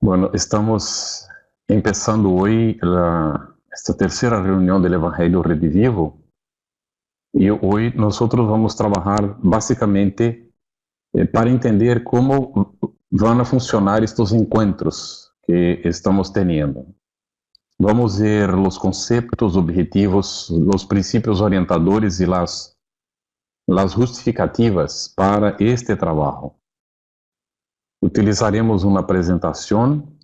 Bueno, estamos empezando hoy esta tercera reunión del Evangelio Redivivo y hoy nosotros vamos a trabajar básicamente para entender cómo van a funcionar estos encuentros que estamos teniendo. Vamos ver los conceptos, objetivos, los principios orientadores y las justificativas para este trabajo. Utilizaremos una presentación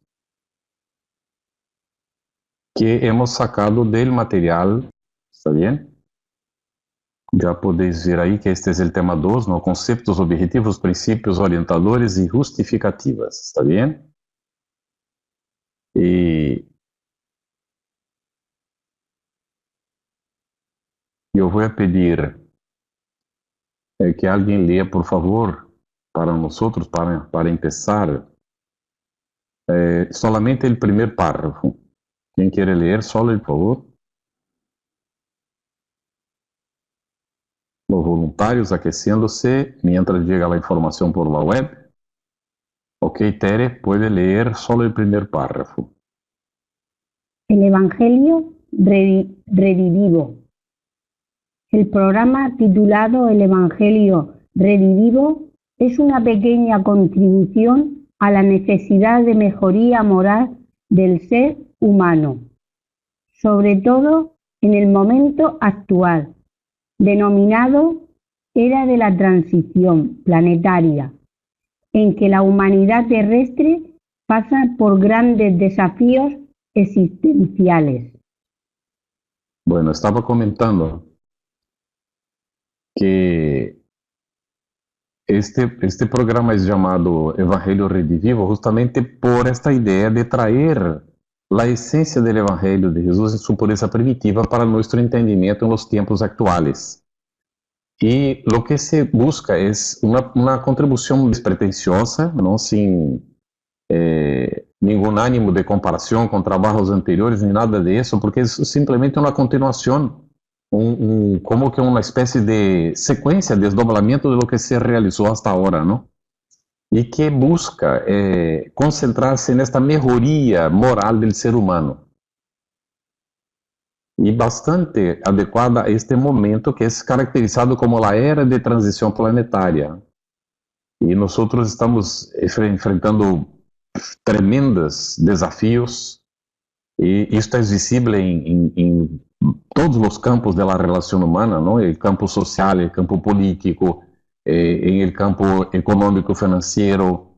que hemos sacado del material, ¿está bien? Ya podéis ver ahí que este es el tema 2, ¿no? Conceptos, objetivos, principios orientadores y justificativas, ¿está bien? Y yo voy a pedir que alguien lea, por favor, para nosotros, para empezar, solamente el primer párrafo. ¿Quién quiere leer? Solo el favor. Los voluntarios aqueciéndose mientras llega la información por la web. Ok, Tere, puede leer solo el primer párrafo. El Evangelio Redivivo. El programa titulado El Evangelio Redivivo es una pequeña contribución a la necesidad de mejoría moral del ser humano, sobre todo en el momento actual, denominado Era de la Transición Planetaria, en que la humanidad terrestre pasa por grandes desafíos existenciales. Bueno, estaba comentando que este programa es llamado Evangelio Redivivo justamente por esta idea de traer la esencia del Evangelio de Jesús en su pureza primitiva para nuestro entendimiento en los tiempos actuales. Y lo que se busca es una contribución despretensiosa, ¿no? Sin ningún ánimo de comparación con trabajos anteriores ni nada de eso, porque es simplemente una continuación, como que una especie de secuencia, desdoblamiento de lo que se realizó hasta ahora, ¿no? Y que busca concentrarse en esta mejoría moral del ser humano. Y bastante adecuada a este momento que es caracterizado como la era de transición planetaria. Y nosotros estamos enfrentando tremendos desafíos y esto es visible en todos los campos de la relación humana, ¿no? El campo social, el campo político, en el campo económico financiero.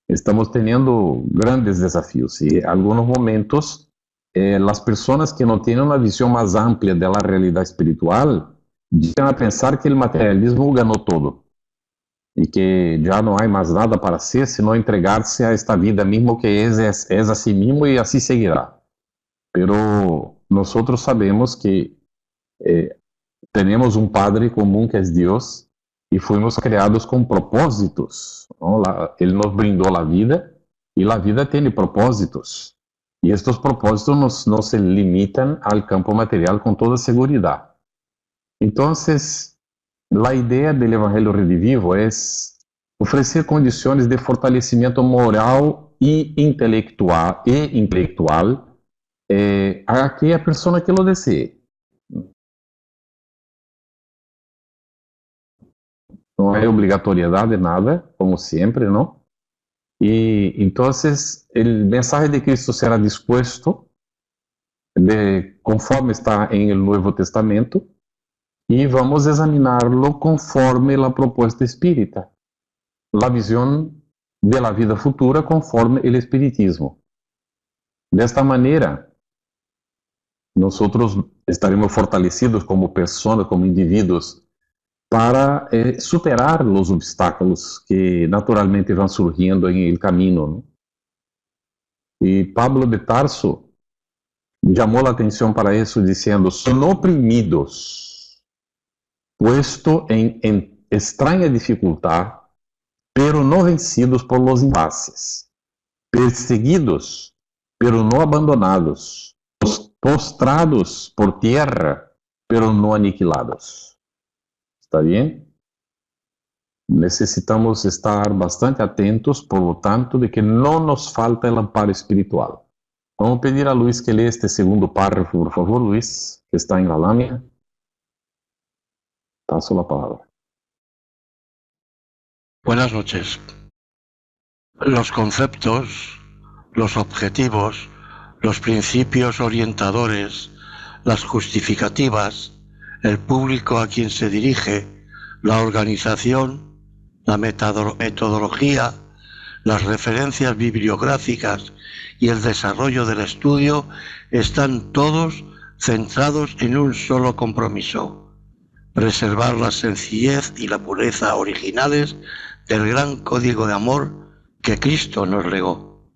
Estamos teniendo grandes desafíos y en algunos momentos las personas que no tienen una visión más amplia de la realidad espiritual llegan a pensar que el materialismo ganó todo y que ya no hay más nada para hacer sino entregarse a esta vida mismo que es así mismo y así seguirá. Pero nosotros sabemos que tenemos un Padre común que es Dios y fuimos creados con propósitos, ¿no? Él nos brindó la vida y la vida tiene propósitos. Y estos propósitos no se limitan al campo material con toda seguridad. Entonces, la idea del Evangelio Redivivo es ofrecer condiciones de fortalecimiento moral e intelectual a aquella persona que lo desee. No hay obligatoriedad de nada, como siempre, ¿no? Y entonces el mensaje de Cristo será dispuesto conforme está en el Nuevo Testamento y vamos a examinarlo conforme la propuesta espírita, la visión de la vida futura conforme el espiritismo. De esta manera, nosotros estaremos fortalecidos como personas, como individuos, para superar los obstáculos que naturalmente van surgiendo en el camino, ¿no? Y Pablo de Tarso llamó la atención para eso diciendo: son oprimidos, puesto en extraña dificultad, pero no vencidos por los impases, perseguidos, pero no abandonados, postrados por tierra, pero no aniquilados. ¿Está bien? necesitamos estar bastante atentos, por lo tanto, de que no nos falta el amparo espiritual. Vamos a pedir a Luis que lea este segundo párrafo, por favor, Luis, que está en la lámina. Paso la palabra. Buenas noches. Los conceptos, los objetivos, los principios orientadores, las justificativas, el público a quien se dirige, la organización, la metodología, las referencias bibliográficas y el desarrollo del estudio están todos centrados en un solo compromiso: preservar la sencillez y la pureza originales del gran código de amor que Cristo nos legó.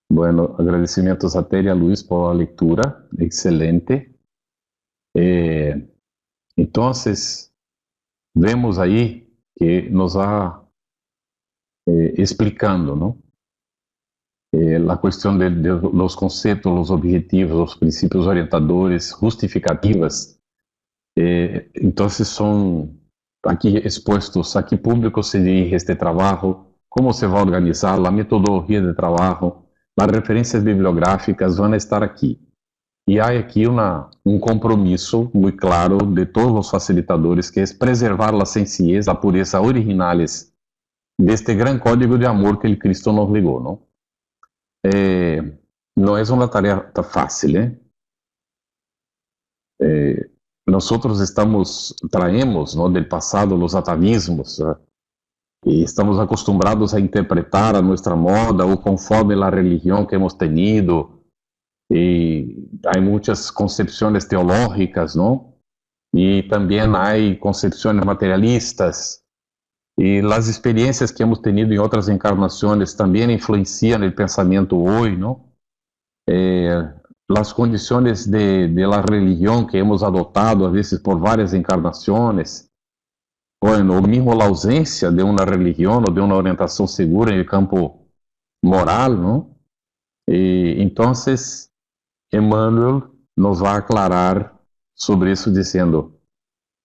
Bueno, agradecimientos a Tere y a Luis por la lectura, excelente. Entonces, vemos ahí que nos va explicando, ¿no? La cuestión de los conceptos, los objetivos, los principios orientadores, justificativas. Entonces son aquí expuestos a qué público se dirige este trabajo, cómo se va a organizar, la metodología de trabajo, las referencias bibliográficas van a estar aquí. Y hay aquí un compromiso muy claro de todos los facilitadores, que es preservar la sencillez, la pureza originales de este gran código de amor que el Cristo nos legó, ¿no? No es una tarea fácil, nosotros traemos, ¿no?, del pasado los atavismos, y estamos acostumbrados a interpretar a nuestra moda o conforme la religión que hemos tenido, y hay muchas concepciones teológicas, ¿no? Y también hay concepciones materialistas, y las experiencias que hemos tenido en otras encarnaciones también influencian el pensamiento hoy, ¿no? Las condiciones de la religión que hemos adoptado a veces por varias encarnaciones, bueno, o mismo la ausencia de una religión o de una orientación segura en el campo moral, ¿no? Entonces, Emmanuel nos va a aclarar sobre eso diciendo: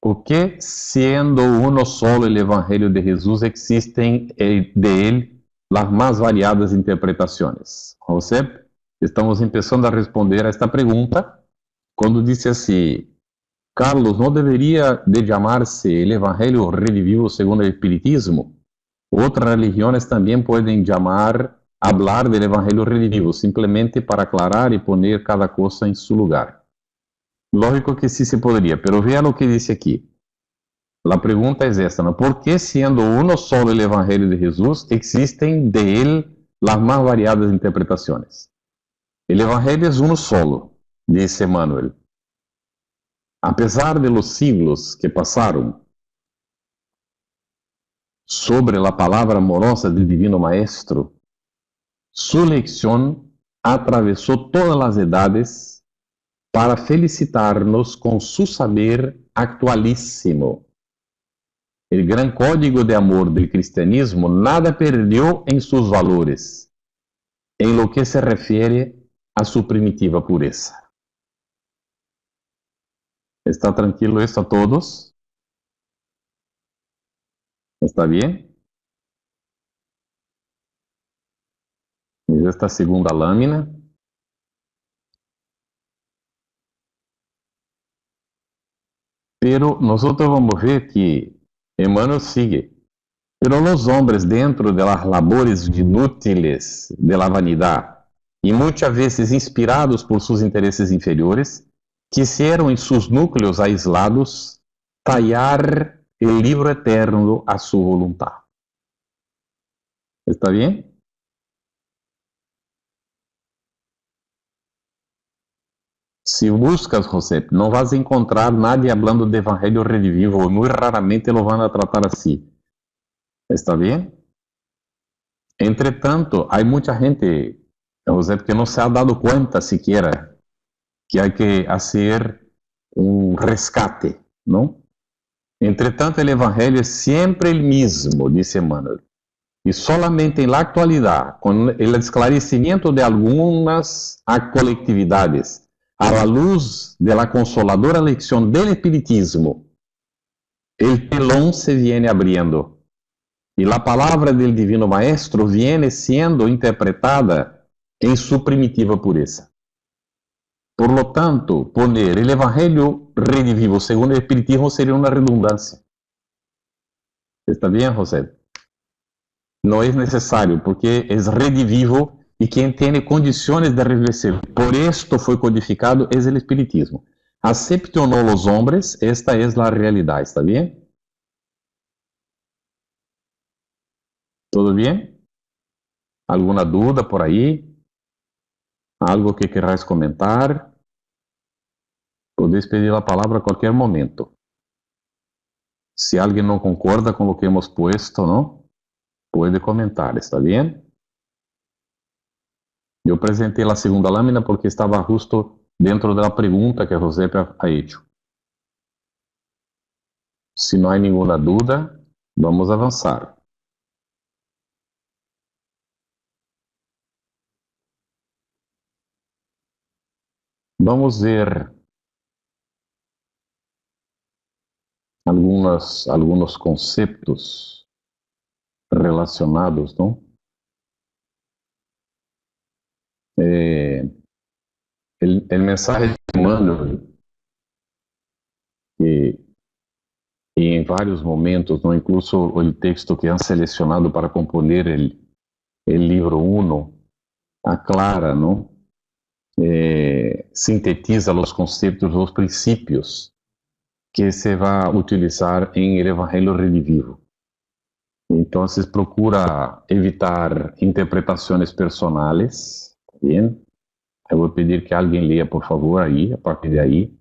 ¿por qué, siendo uno solo el Evangelio de Jesús, existen de él las más variadas interpretaciones? José, estamos empezando a responder a esta pregunta cuando dice así: Carlos, ¿no debería de llamarse el Evangelio redivivo según el Espiritismo? Otras religiones también pueden hablar del Evangelio redivivo, simplemente para aclarar y poner cada cosa en su lugar. Lógico que sí se podría, pero vea lo que dice aquí. La pregunta es esta, ¿no? ¿Por qué, siendo uno solo el Evangelio de Jesús, existen de él las más variadas interpretaciones? El Evangelio es uno solo, dice Emmanuel. A pesar de los siglos que pasaron sobre la palabra amorosa del Divino Maestro, su lección atravesó todas las edades para felicitarnos con su saber actualísimo. El gran código de amor del cristianismo nada perdió en sus valores, en lo que se refiere a su primitiva pureza. ¿Está tranquilo esto a todos? ¿Está bien? Es esta segunda lámina. Pero nosotros vamos a ver que Emmanuel sigue. Pero los hombres, dentro de las labores inútiles de la vanidad y muchas veces inspirados por sus intereses inferiores, quisieron en sus núcleos aislados tallar el libro eterno a su voluntad. ¿Está bien? Si buscas, José, no vas a encontrar nadie hablando de Evangelio redivivo, muy raramente lo van a tratar así. ¿Está bien? Entre tanto, hay mucha gente, José, que no se ha dado cuenta siquiera que hay que hacer un rescate, ¿no? Entre tanto, el Evangelio es siempre el mismo, dice Emmanuel. Y solamente en la actualidad, con el esclarecimiento de algunas colectividades, a la luz de la consoladora lección del Espiritismo, el telón se viene abriendo Y la palabra del Divino Maestro viene siendo interpretada en su primitiva pureza. Por lo tanto, poner el Evangelio redivivo según el Espiritismo sería una redundancia. ¿Está bien, José? No es necesario, porque es redivivo y quien tiene condiciones de revertir. Por esto fue codificado es el Espiritismo. Acepte o no los hombres, esta es la realidad, ¿está bien? ¿Todo bien? ¿Alguna duda por ahí? ¿Algo que queráis comentar? Podéis pedir la palabra a cualquier momento. Si alguien no concorda con lo que hemos puesto, ¿no? Puede comentar, ¿está bien? Yo presenté la segunda lámina porque estaba justo dentro de la pregunta que José ha hecho. Si no hay ninguna duda, vamos a avanzar. Vamos a ver algunos conceptos relacionados, ¿no? El mensaje de Emmanuel, y en varios momentos, ¿no? Incluso el texto que han seleccionado para componer el libro 1, aclara, ¿no? Sintetiza los conceptos, los principios que se va a utilizar en el Evangelio Redivivo. Entonces procura evitar interpretaciones personales, ¿bien? Eu vou pedir que alguém leia, por favor, aí, a partir de aí.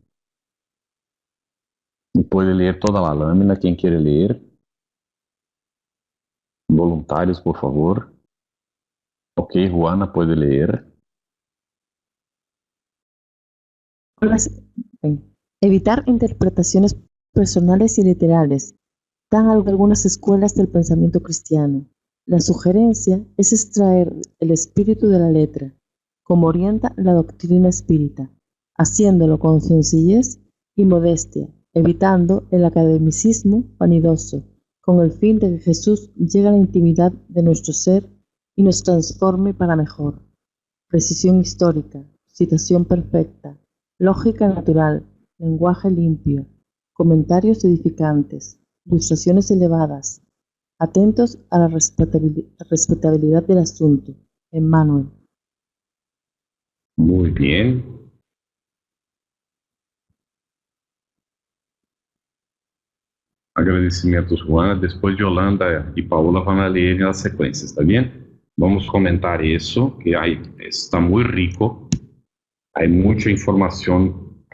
E pode ler toda a lâmina, quem queira ler. Voluntários, por favor. Ok, Juana, pode ler. Evitar interpretaciones personales y literales, dan algunas escuelas del pensamiento cristiano. La sugerencia es extraer el espíritu de la letra, como orienta la doctrina espírita, haciéndolo con sencillez y modestia, evitando el academicismo vanidoso, con el fin de que Jesús llegue a la intimidad de nuestro ser y nos transforme para mejor. Precisión histórica, citación perfecta, lógica natural, lenguaje limpio, comentarios edificantes, ilustraciones elevadas, atentos a la respetabilidad del asunto. Emmanuel. Muy bien. Agradecimentos, Juana. Después Yolanda y Paola van a leer en la secuencia, ¿está bien? Vamos a comentar eso, que está muy rico. Hay mucha información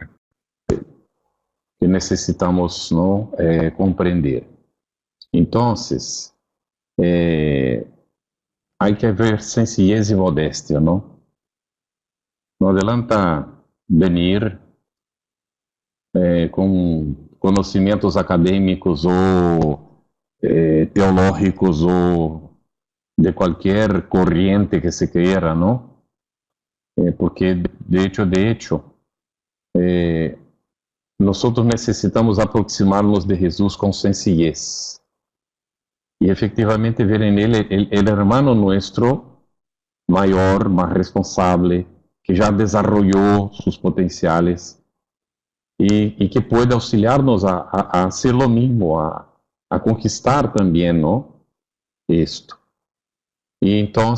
que necesitamos, ¿no? Comprender. Entonces, hay que ver sencillez y modestia, ¿no? No adianta venir com conhecimentos acadêmicos ou teológicos ou de qualquer corriente que se queira, não? Porque, de hecho, nós necessitamos aproximar-nos de Jesus com sencillez e efectivamente ver em ele el hermano nuestro maior, mais responsável, que já desarrollou seus potenciais e que pode auxiliar-nos a ser lo mismo, a conquistar também, ¿no? Esto. E então,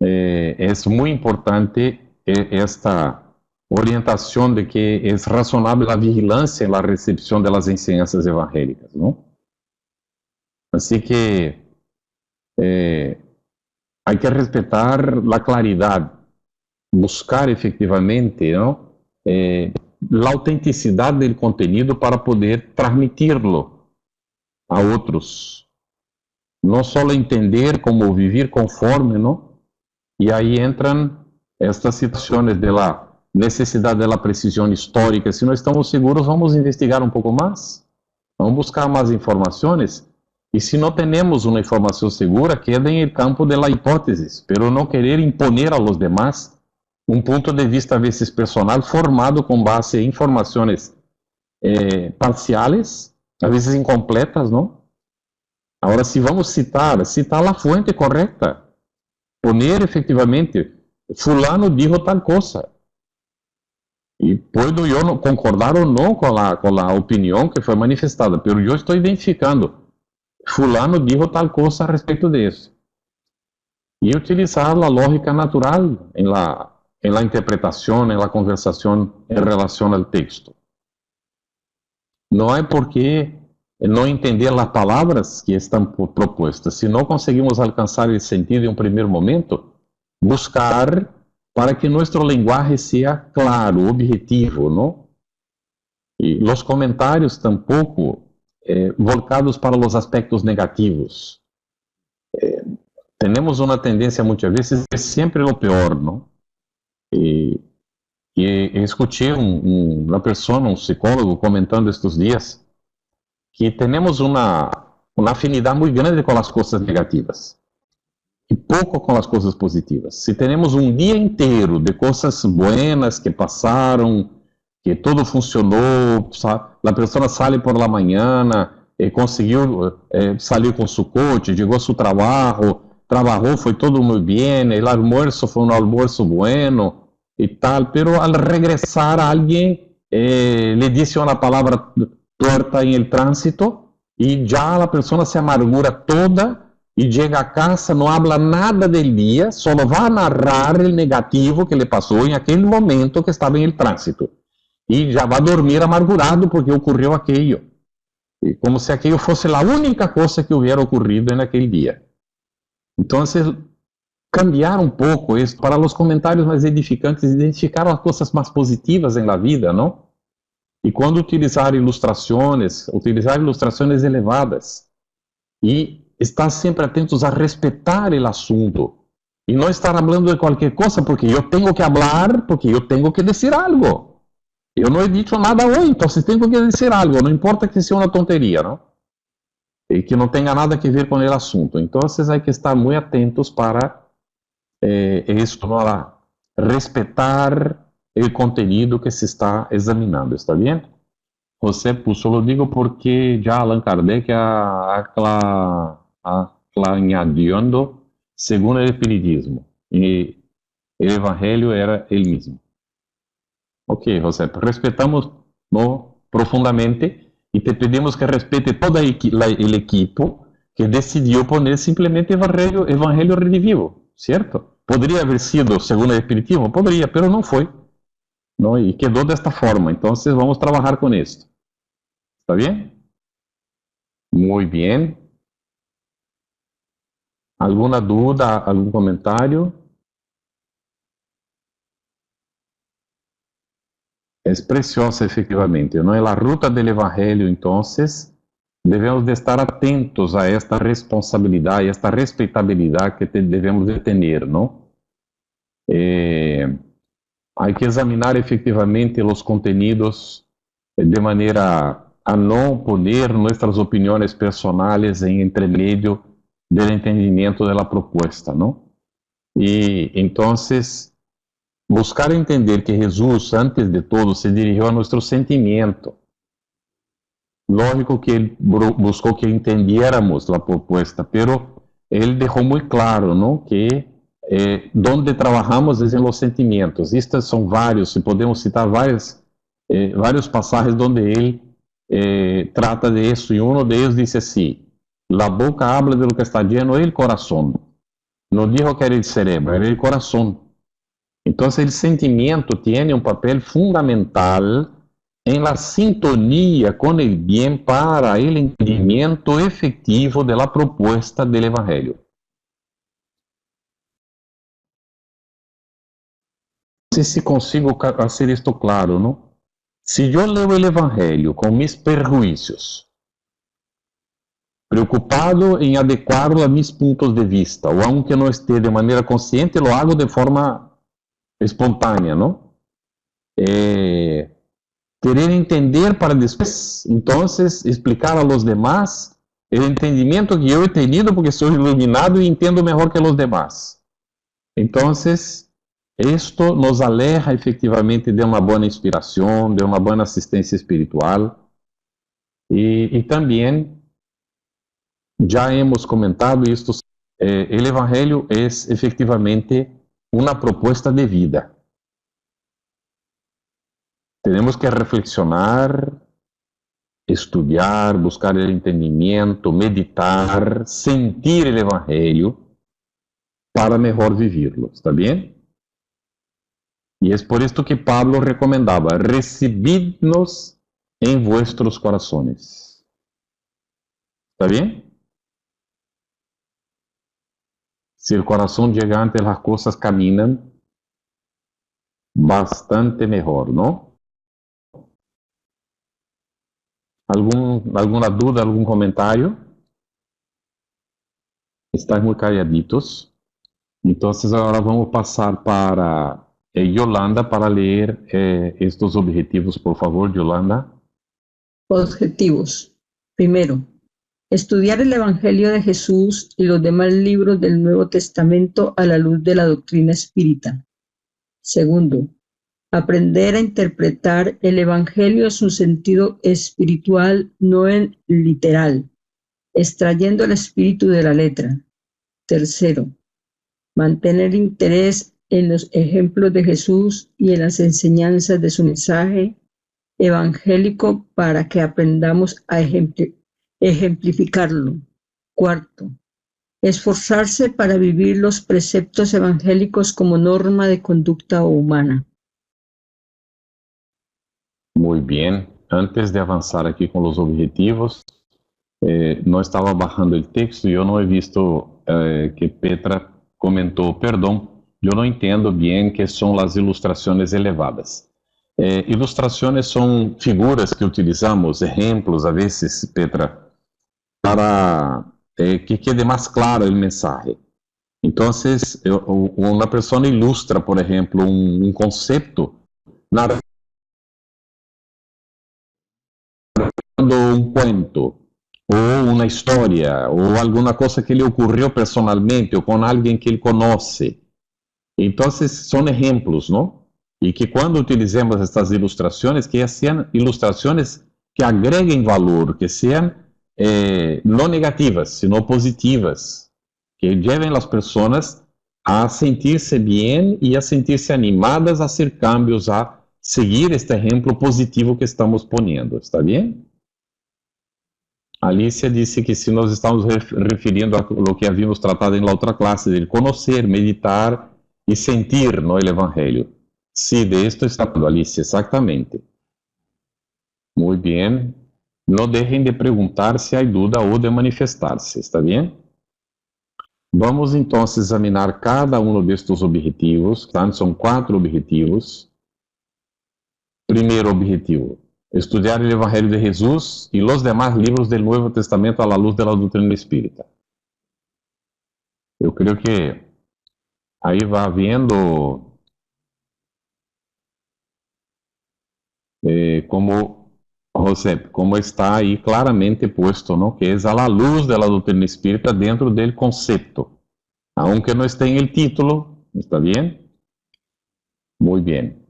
é muito importante esta orientação de que é razonável a vigilância na recepção das enseñanças evangélicas, ¿no? Assim que há que respeitar a claridade, buscar efectivamente, ¿no? La autenticidad del contenido para poder transmitirlo a otros. No solo entender cómo vivir conforme, ¿no? Y ahí entran estas situaciones de la necesidad de la precisión histórica. Si no estamos seguros, vamos a investigar un poco más. Vamos a buscar más informaciones. Y si no tenemos una información segura, queda en el campo de la hipótesis, pero no querer imponer a los demás ponto de vista a veces personal formado com base em informações parciais, a veces incompletas, ¿no? Agora, se vamos citar a fonte correta, poner efectivamente, fulano dijo tal cosa. E puedo eu não concordar ou não com a opinião que foi manifestada, mas eu estou identificando, fulano dijo tal cosa a respeito disso. E utilizar a lógica natural em la interpretação, em la conversação em relação ao texto. Não é porque não entender as palavras que estão propostas. Se não conseguimos alcançar o sentido em um primeiro momento, buscar para que nosso linguagem seja claro, objetivo, não? E os comentários tampouco voltados para os aspectos negativos. Temos uma tendência muitas vezes é sempre o pior, não? E escutei uma pessoa, um psicólogo, comentando estes dias que temos uma afinidade muito grande com as coisas negativas e pouco com as coisas positivas. Se temos um dia inteiro de coisas buenas que passaram, que tudo funcionou, a pessoa sai por la mañana, conseguiu sair com seu coche, chegou a seu trabalho, trabalhou, foi todo muito bem, o almoço foi um almoço bueno e tal, pero al regressar alguém le disse uma palavra torta em el tránsito e já a pessoa se amargura toda e chega a casa, não habla nada del dia, só vai narrar o negativo que lhe passou em aquele momento que estava em el tránsito. E já vai dormir amargurado porque ocorreu aquilo. E como se aquilo fosse a única coisa que hubiera ocorrido naquele dia. Então, cambiar um pouco isso para os comentários mais edificantes, identificar as coisas mais positivas na vida, não? E quando utilizar ilustrações elevadas. E estar sempre atentos a respeitar o assunto. E não estar falando de qualquer coisa, porque eu tenho que falar, porque eu tenho que dizer algo. Eu não he dicho nada hoje, então tenho que dizer algo, não importa que seja uma tonteria, não? E que não tenha nada a ver com o assunto. Então, há que estar muito atentos para isso, para respeitar o conteúdo que se está examinando, ¿está bem? José puso, lo digo porque já Allan Kardec aclañando según el espiritismo, e o evangelho era ele mesmo. Ok, José, respeitamos profundamente e te pedimos que respeite todo o equipo que decidiu poner simplesmente evangelho redivivo, certo? Poderia haver sido segundo o espiritismo? Poderia, pero não foi. Não, e quedou desta forma. Então, vamos trabalhar com isso. ¿Está bem? Muito bem. Alguma dúvida, algum comentário? É preciosa, efetivamente. Não é a ruta do evangelho, então, devemos de estar atentos a esta responsabilidade, esta respeitabilidade que devemos de ter, não? Há que examinar efetivamente os conteúdos de maneira a não poner nossas opiniões personais em entremedio do entendimento da proposta, não? E então buscar entender que Jesus, antes de todo, se dirigiu a nosso sentimento. Lógico que ele buscou que entendiéramos a proposta, pero ele deixou muito claro, não, que onde trabalhamos é em los sentimentos. Estes são vários, e podemos citar vários passagens onde ele trata de isso, e um deles diz assim: la boca habla de lo que está lleno el corazón. Não dijo que era el cerebro, era el corazón. Então, o sentimento tem um papel fundamental em la sintonia com o bem para o entendimento efetivo da proposta do evangelho. Não sei se consigo fazer isto claro, não? Se eu leio o evangelho com mis perjuízos, preocupado em adequá-lo a mis pontos de vista, ou aunque não esteja de maneira consciente, lo hago de forma espontânea, não? Querer entender para depois, então, explicar a los demás o entendimento que eu he tenido porque sou iluminado e entendo melhor que os demás. Então, isto nos aleja efetivamente de uma boa inspiração, de uma boa assistência espiritual e também ya hemos comentado esto. El Evangelio es efectivamente una propuesta de vida. Tenemos que reflexionar, estudiar, buscar el entendimiento, meditar, sentir el Evangelio para mejor vivirlo. ¿Está bien? Y es por esto que Pablo recomendaba: recibidnos en vuestros corazones. ¿Está bien? Si el corazón llega antes, las cosas caminan bastante mejor, ¿no? ¿Alguna duda, algún comentario? Están muy calladitos. Entonces ahora vamos a pasar para Yolanda para leer estos objetivos, por favor, Yolanda. Objetivos. Primero, estudiar el Evangelio de Jesús y los demás libros del Nuevo Testamento a la luz de la doctrina espírita. Segundo, aprender a interpretar el Evangelio en su sentido espiritual, no en literal, extrayendo el espíritu de la letra. Tercero, mantener interés en los ejemplos de Jesús y en las enseñanzas de su mensaje evangélico para que aprendamos a ejemplificarlo. Cuarto, esforzarse para vivir los preceptos evangélicos como norma de conducta humana. Muy bien. Antes de avanzar aquí con los objetivos, no estaba bajando el texto y yo no he visto que Petra comentó, perdón, yo no entiendo bien qué son las ilustraciones elevadas. Ilustraciones son figuras que utilizamos, ejemplos a veces, Petra, para que quede más claro el mensaje. Entonces, una persona ilustra, por ejemplo, un concepto, narrando un cuento, o una historia, o alguna cosa que le ocurrió personalmente, o con alguien que él conoce. Entonces, son ejemplos, ¿no? Y que cuando utilicemos estas ilustraciones, que sean ilustraciones que agreguen valor, que sean no negativas, sino positivas, que lleven a las personas a sentirse bien y a sentirse animadas a hacer cambios, a seguir este ejemplo positivo que estamos poniendo. ¿Está bien? Alicia disse que se nós estamos referindo a lo que havíamos tratado em la outra classe, de conhecer, meditar e sentir no Evangelho. Sí, de esto está hablando, Alicia, exactamente. Muy bien. No dejen de preguntar si hay duda ou de manifestar-se, ¿está bien? Vamos entonces examinar cada uno de estos objetivos, tá? São 4 objetivos. Primeiro objetivo: estudiar o Evangelho de Jesus e os demais livros do Novo Testamento à luz da doutrina espírita. Eu creio que aí vai havendo como está aí claramente puesto, ¿no? Que é a la luz da doutrina espírita dentro do conceito. Aunque não esteja em el título, ¿está bien? Muy bien.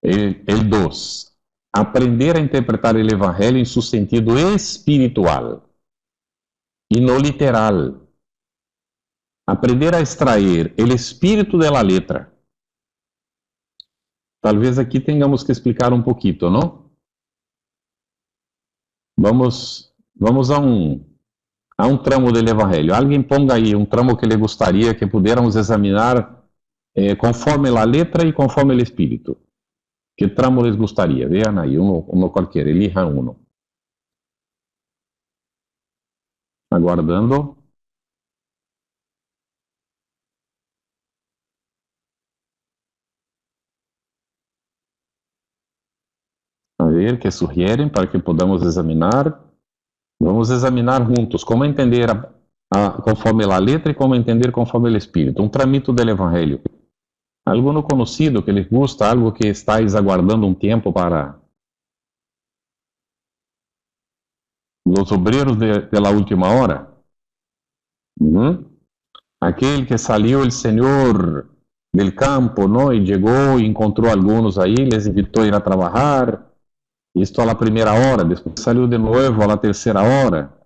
El 2. Aprender a interpretar o Evangelho em seu sentido espiritual e no literal. Aprender a extrair o espírito da letra. Talvez aqui tenhamos que explicar um pouquinho, não? Vamos a um tramo do Evangelho. Alguém ponga aí um tramo que lhe gostaria que pudiéramos examinar conforme a letra e conforme o espírito. Que tramo les gustaría? Vean ahí, uno cualquiera, elijan uno. Aguardando. A ver, ¿qué sugieren para que podamos examinar? Vamos a examinar juntos como entender conforme a letra e como entender conforme o espírito. Um tramito do Evangelho. Alguno conocido que les gusta, algo que estáis aguardando um tempo para los obreros de la última hora? Aquele que salió el Señor del campo, ¿no? Y llegó y encontró algunos ahí, les invitó a ir a trabajar, esto a la primera hora, después salió de nuevo a la tercera hora.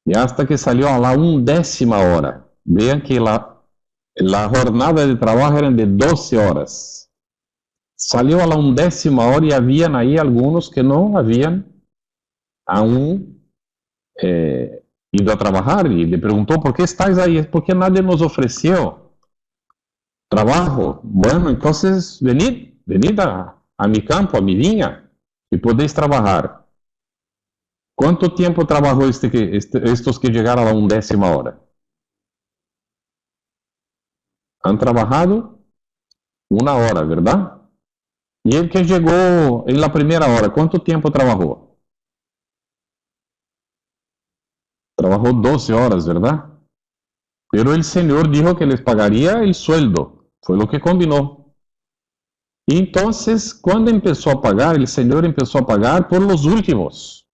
y hasta que salió a la 1/10 hora. Vean que la jornada de trabajo era de 12 horas. Salió a la 1/10 hora y habían ahí algunos que no habían aún ido a trabajar, y le preguntó: ¿por qué estáis ahí? Es porque nadie nos ofreció trabajo. Bueno, entonces venid a mi campo, a mi viña, y podéis trabajar. ¿Cuánto tiempo trabajó estos que llegaron a la 1/10 hora? Han trabajado 1 hora, ¿verdad? Y el que llegó en la primera hora, ¿cuánto tiempo trabajó? Trabajó 12 horas, ¿verdad? Pero el Señor dijo que les pagaría el sueldo. Fue lo que combinó. Y entonces, cuando empezó a pagar, el Señor empezó a pagar por los últimos.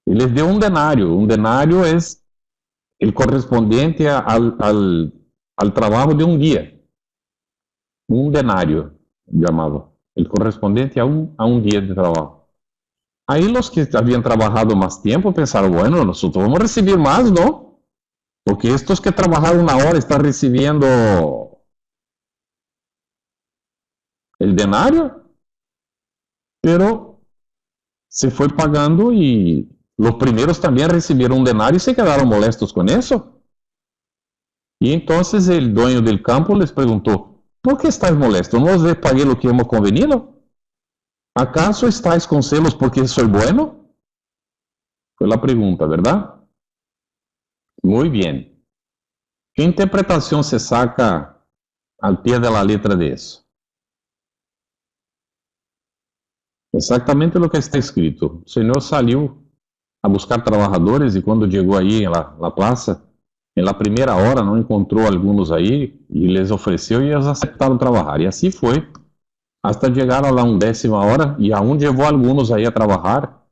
Y les dio un denario. Un denario es el correspondiente al trabajo de un día. Un denario, llamado. El correspondiente a un día de trabajo. Ahí los que habían trabajado más tiempo pensaron: bueno, nosotros vamos a recibir más, ¿no? Porque estos que trabajaron 1 hora están recibiendo el denario. Pero se fue pagando y los primeros también recibieron un denario y se quedaron molestos con eso. Y entonces el dueño del campo les preguntó: ¿por qué estáis molestos? ¿No os pagué lo que hemos convenido? ¿Acaso estáis con celos porque soy bueno? Fue la pregunta, ¿verdad? Muy bien. ¿Qué interpretación se saca al pie de la letra de eso? Exactamente lo que está escrito. El Señor salió a buscar trabajadores y cuando llegó ahí a la plaza, en la primera hora no encontró algunos ahí y les ofreció y ellos aceptaron trabajar. Y así fue hasta llegar a la 1/10 hora y aún llevó a algunos ahí a trabajar.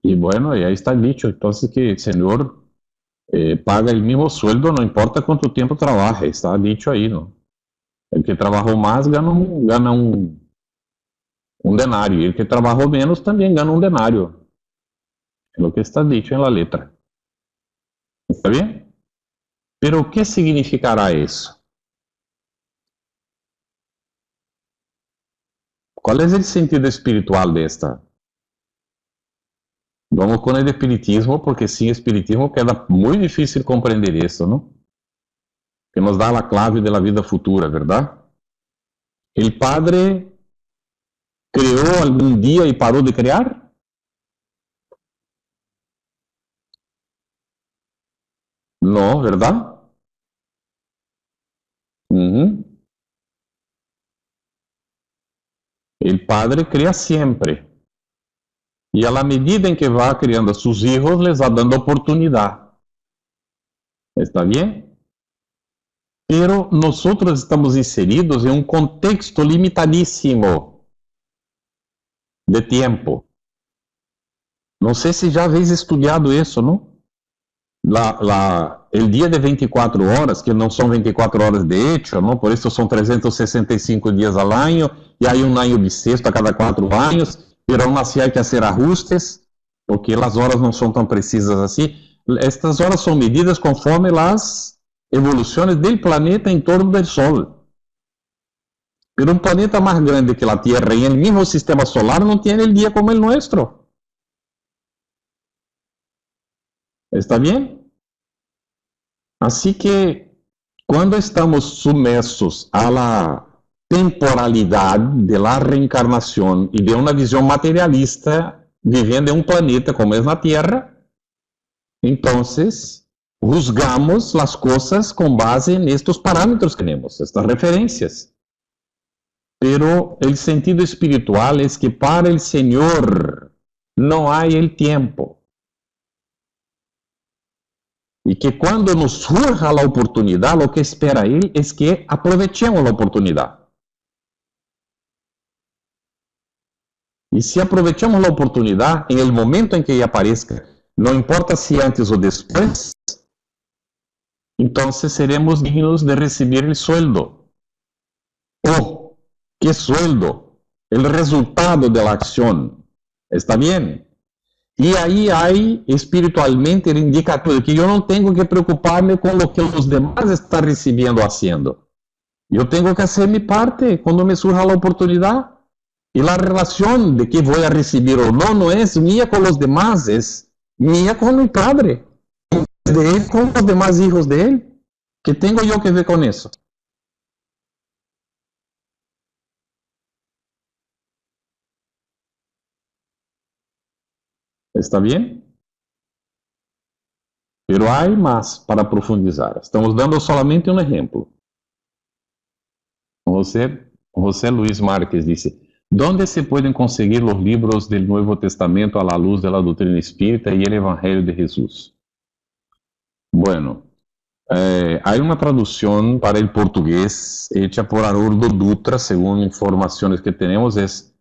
Y bueno, y ahí está dicho, entonces, que el Señor paga el mismo sueldo, no importa cuánto tiempo trabaje, está dicho ahí, ¿no? El que trabajó más gana un denario, y el que trabajó menos también gana un denario. Es lo que está dicho en la letra. ¿Está bien? Pero, ¿qué significará eso? ¿Cuál es el sentido espiritual de esta? Vamos con el espiritismo, porque sin espiritismo queda muy difícil comprender eso, ¿no? Que nos da la clave de la vida futura, ¿verdad? ¿El Padre creó algún día y paró de crear? No, ¿verdad? El Padre crea siempre. Y a la medida en que va criando a sus hijos, les va dando oportunidad. ¿Está bien? Pero nosotros estamos inseridos en un contexto limitadísimo de tiempo. No sé si ya habéis estudiado eso, ¿no? El día de 24 horas, que no son 24 horas de hecho, ¿no? Por eso son 365 días al año, y hay un año bisiesto a cada 4 años, pero aún así hay que hacer ajustes, porque las horas no son tan precisas así. Estas horas son medidas conforme las evoluciones del planeta en torno del Sol. Pero un planeta más grande que la Tierra y en el mismo sistema solar no tiene el día como el nuestro. ¿Está bien? Así que cuando estamos sumersos a la temporalidad de la reencarnación y de una visión materialista, viviendo en un planeta como es la Tierra, entonces juzgamos las cosas con base en estos parámetros que tenemos, estas referencias. Pero el sentido espiritual es que para el Señor no hay el tiempo. Y que cuando nos surja la oportunidad, lo que espera Él es que aprovechemos la oportunidad. Y si aprovechamos la oportunidad en el momento en que ella aparezca, no importa si antes o después, entonces seremos dignos de recibir el sueldo. ¡Oh! ¿Qué sueldo? El resultado de la acción. ¿Está bien? E aí há espiritualmente el indicador que eu não tenho que preocupar-me com o que os demais estão recebendo, fazendo. Eu tenho que fazer minha parte quando me surja a oportunidade. E a relação de que vou a receber ou não, não é minha com os demais, é minha com meu padre, de ele com os demais hijos de ele. Que tenho eu que ver com isso? ¿Está bem? Pero há mais para profundizar. Estamos dando solamente um exemplo. José Luis Márquez disse: ¿Dónde se pueden conseguir los libros del Nuevo Testamento a la luz de la doctrina espírita y el Evangelio de Jesús? Bueno, hay una traducción para el portugués hecha por Haroldo Dutra, según informaciones que tenemos. Es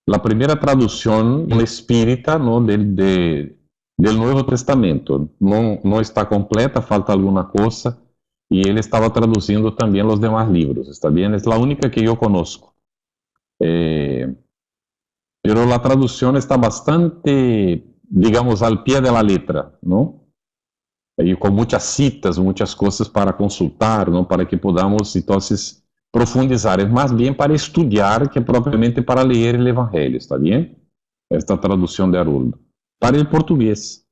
la primera traducción espírita, ¿no?, del Nuevo Testamento. No está completa, falta alguna cosa. Y él estaba traduciendo también los demás libros, ¿está bien? Es la única que yo conozco. Pero la traducción está bastante, digamos, al pie de la letra, ¿no? Y con muchas citas, muchas cosas para consultar, ¿no? Para que podamos, entonces, profundizar. Es más bien para estudiar que propiamente para leer el Evangelio, ¿está bien? Esta traducción de Haroldo. Para el portugués,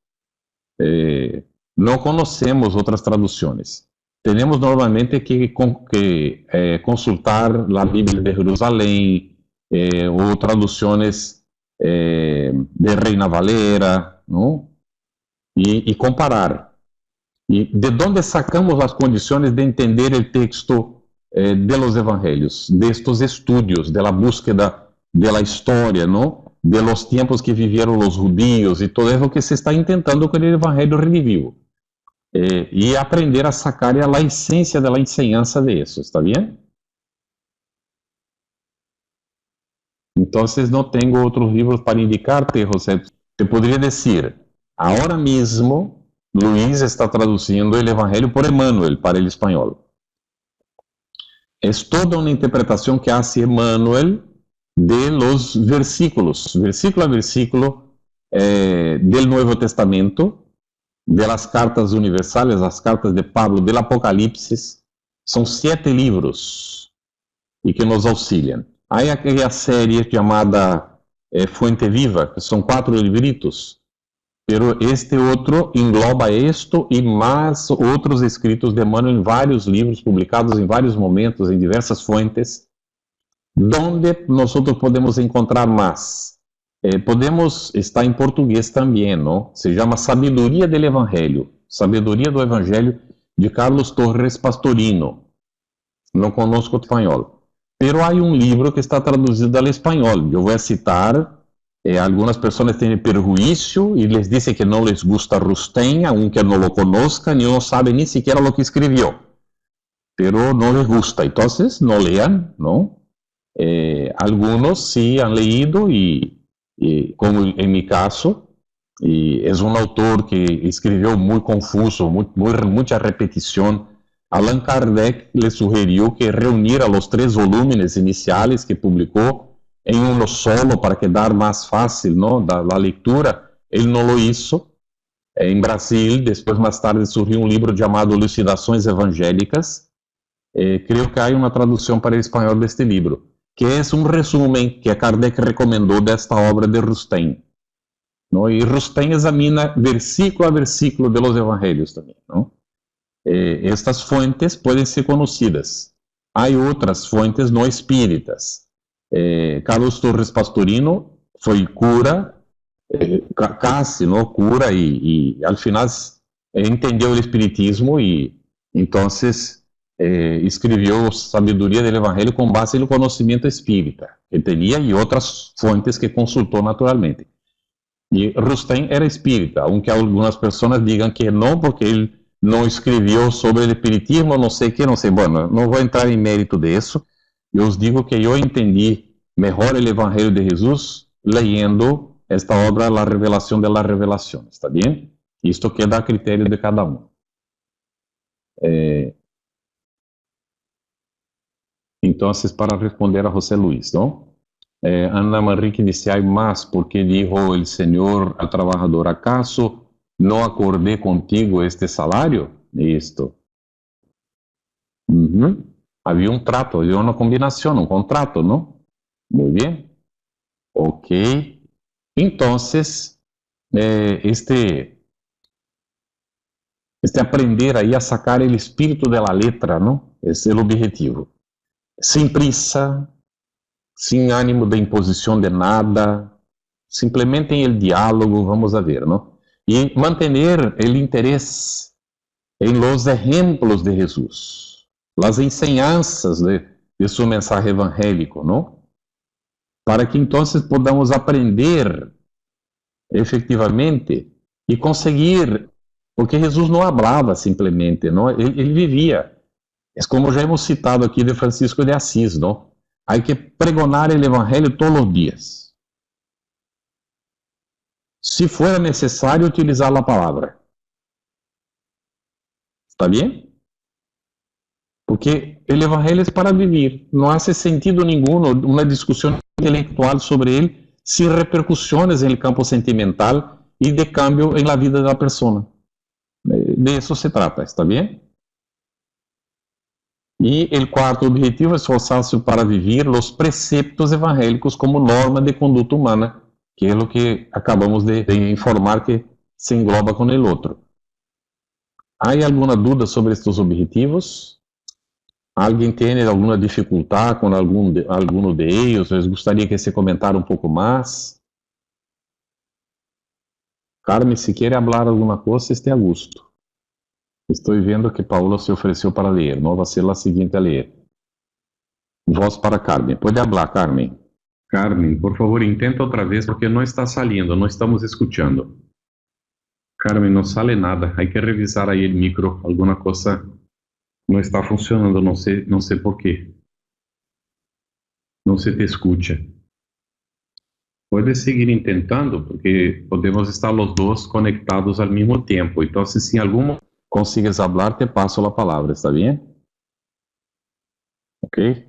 no conocemos otras traducciones. Tenemos normalmente que consultar la Biblia de Jerusalén, o traducciones de Reina Valera, ¿no? Y comparar. ¿Y de dónde sacamos las condiciones de entender el texto de los evangelios? De estos estudios, de la búsqueda de la historia, ¿no? De los tiempos que vivieron los judíos y todo eso que se está intentando con el evangelio revivido. Y aprender a sacar la esencia de la enseñanza de eso, ¿está bien? Entonces no tengo otros libros para indicarte, José. Te podría decir, ahora mismo Luis está traduciendo el Evangelio por Emmanuel para el español. Es toda una interpretación que hace Emmanuel de los versículos, versículo a versículo, del Nuevo Testamento, de las cartas universales, las cartas de Pablo, del Apocalipsis. Son 7 libros y que nos auxilian. Hay aquella serie llamada Fuente Viva, que son 4 libritos, pero este otro engloba esto y más otros escritos de Emmanuel en varios libros publicados en varios momentos, en diversas fuentes, donde nosotros podemos encontrar más. Está em português também, não? Se chama Sabedoria do Evangelho. Sabedoria do Evangelho, de Carlos Torres Pastorino. Não conosco o espanhol. Pero há livro que está traduzido ao espanhol. Eu vou citar. Algumas pessoas têm perjuízo e les dizem que não les gusta Rustem, aunque não lo conozcan e não sabem nem sequer o que escreveu. Pero não les gusta. Então, não lean, não? Algunos sí han leído como en mi caso, y es un autor que escribió muy confuso, mucha repetición. Allan Kardec le sugirió que reuniera los 3 volúmenes iniciales que publicó en uno solo para quedar más fácil, ¿no?, la lectura. Él no lo hizo. En Brasil, después más tarde surgió un libro llamado Elucidações Evangélicas. Creo que hay una traducción para el español de este libro, que é um resumo que Kardec recomendou desta obra de Rustem. Não? E Rustem examina versículo a versículo de los evangelhos também. Não? Estas fontes podem ser conhecidas. Há outras fontes não espíritas. Carlos Torres Pastorino foi cura, casi, não? Cura e al final entendeu o espiritismo e então escreveu Sabedoria do Evangelho com base no conhecimento espírita que tinha e outras fontes que consultou naturalmente. E Rustem era espírita, aunque algumas pessoas digam que não, porque ele não escreveu sobre o espiritismo, não sei o que, não sei. Bueno, não vou entrar em mérito disso. Eu os digo que eu entendi melhor o Evangelho de Jesus leyendo esta obra, La Revelación de la Revelación, ¿está bien? Isto queda a critério de cada um. Então, para responder a José Luis, não? Ana Manrique disse, hay más, porque dijo el Señor al trabajador, ¿acaso no acordé contigo este salario? Isto. Havia um trato, havia uma combinação, um contrato, não? Muito bem. Ok. Então, este aprender aí a sacar o espírito da letra, não? Esse é o objetivo. Sem prisa, sem ânimo de imposição de nada, simplesmente em el diálogo, vamos a ver, não? E manter o interesse em los ejemplos de Jesus, las enseñanzas de su mensaje evangélico, não? Para que então podamos aprender efetivamente e conseguir, porque Jesus não falava simplesmente, não? Ele vivia. É como já hemos citado aqui de Francisco de Assis, não? Há que pregonar o evangelho todos os dias. Se for necessário, utilizar a palavra. Está bem? Porque o evangelho é para viver. Não há sentido nenhum uma discussão intelectual sobre ele sem repercussões no campo sentimental e de cambio em la vida da pessoa. De isso se trata, está bem? E o quarto objetivo é esforçar-se para viver os preceptos evangélicos como norma de conduta humana, que é o que acabamos de informar que se engloba com o outro. Há alguma dúvida sobre estes objetivos? Alguém tem alguma dificuldade com algum de eles? Eu gostaria que você comentara um pouco mais. Carmen, se quer falar alguma coisa, esteja a gosto. Estou vendo que Paula se ofereceu para ler. Não vai ser a seguinte a ler. Voz para Carmen. Pode falar, Carmen. Carmen, por favor, intenta outra vez, porque não está saliendo, não estamos escutando. Carmen, não sale nada. Há que revisar aí o micro. Alguma coisa não está funcionando. Não sei por quê. Não se te escuta. Pode seguir tentando, porque podemos estar os dois conectados ao mesmo tempo. Então, se em algum consigas falar, te passo a palavra, está bem? Ok?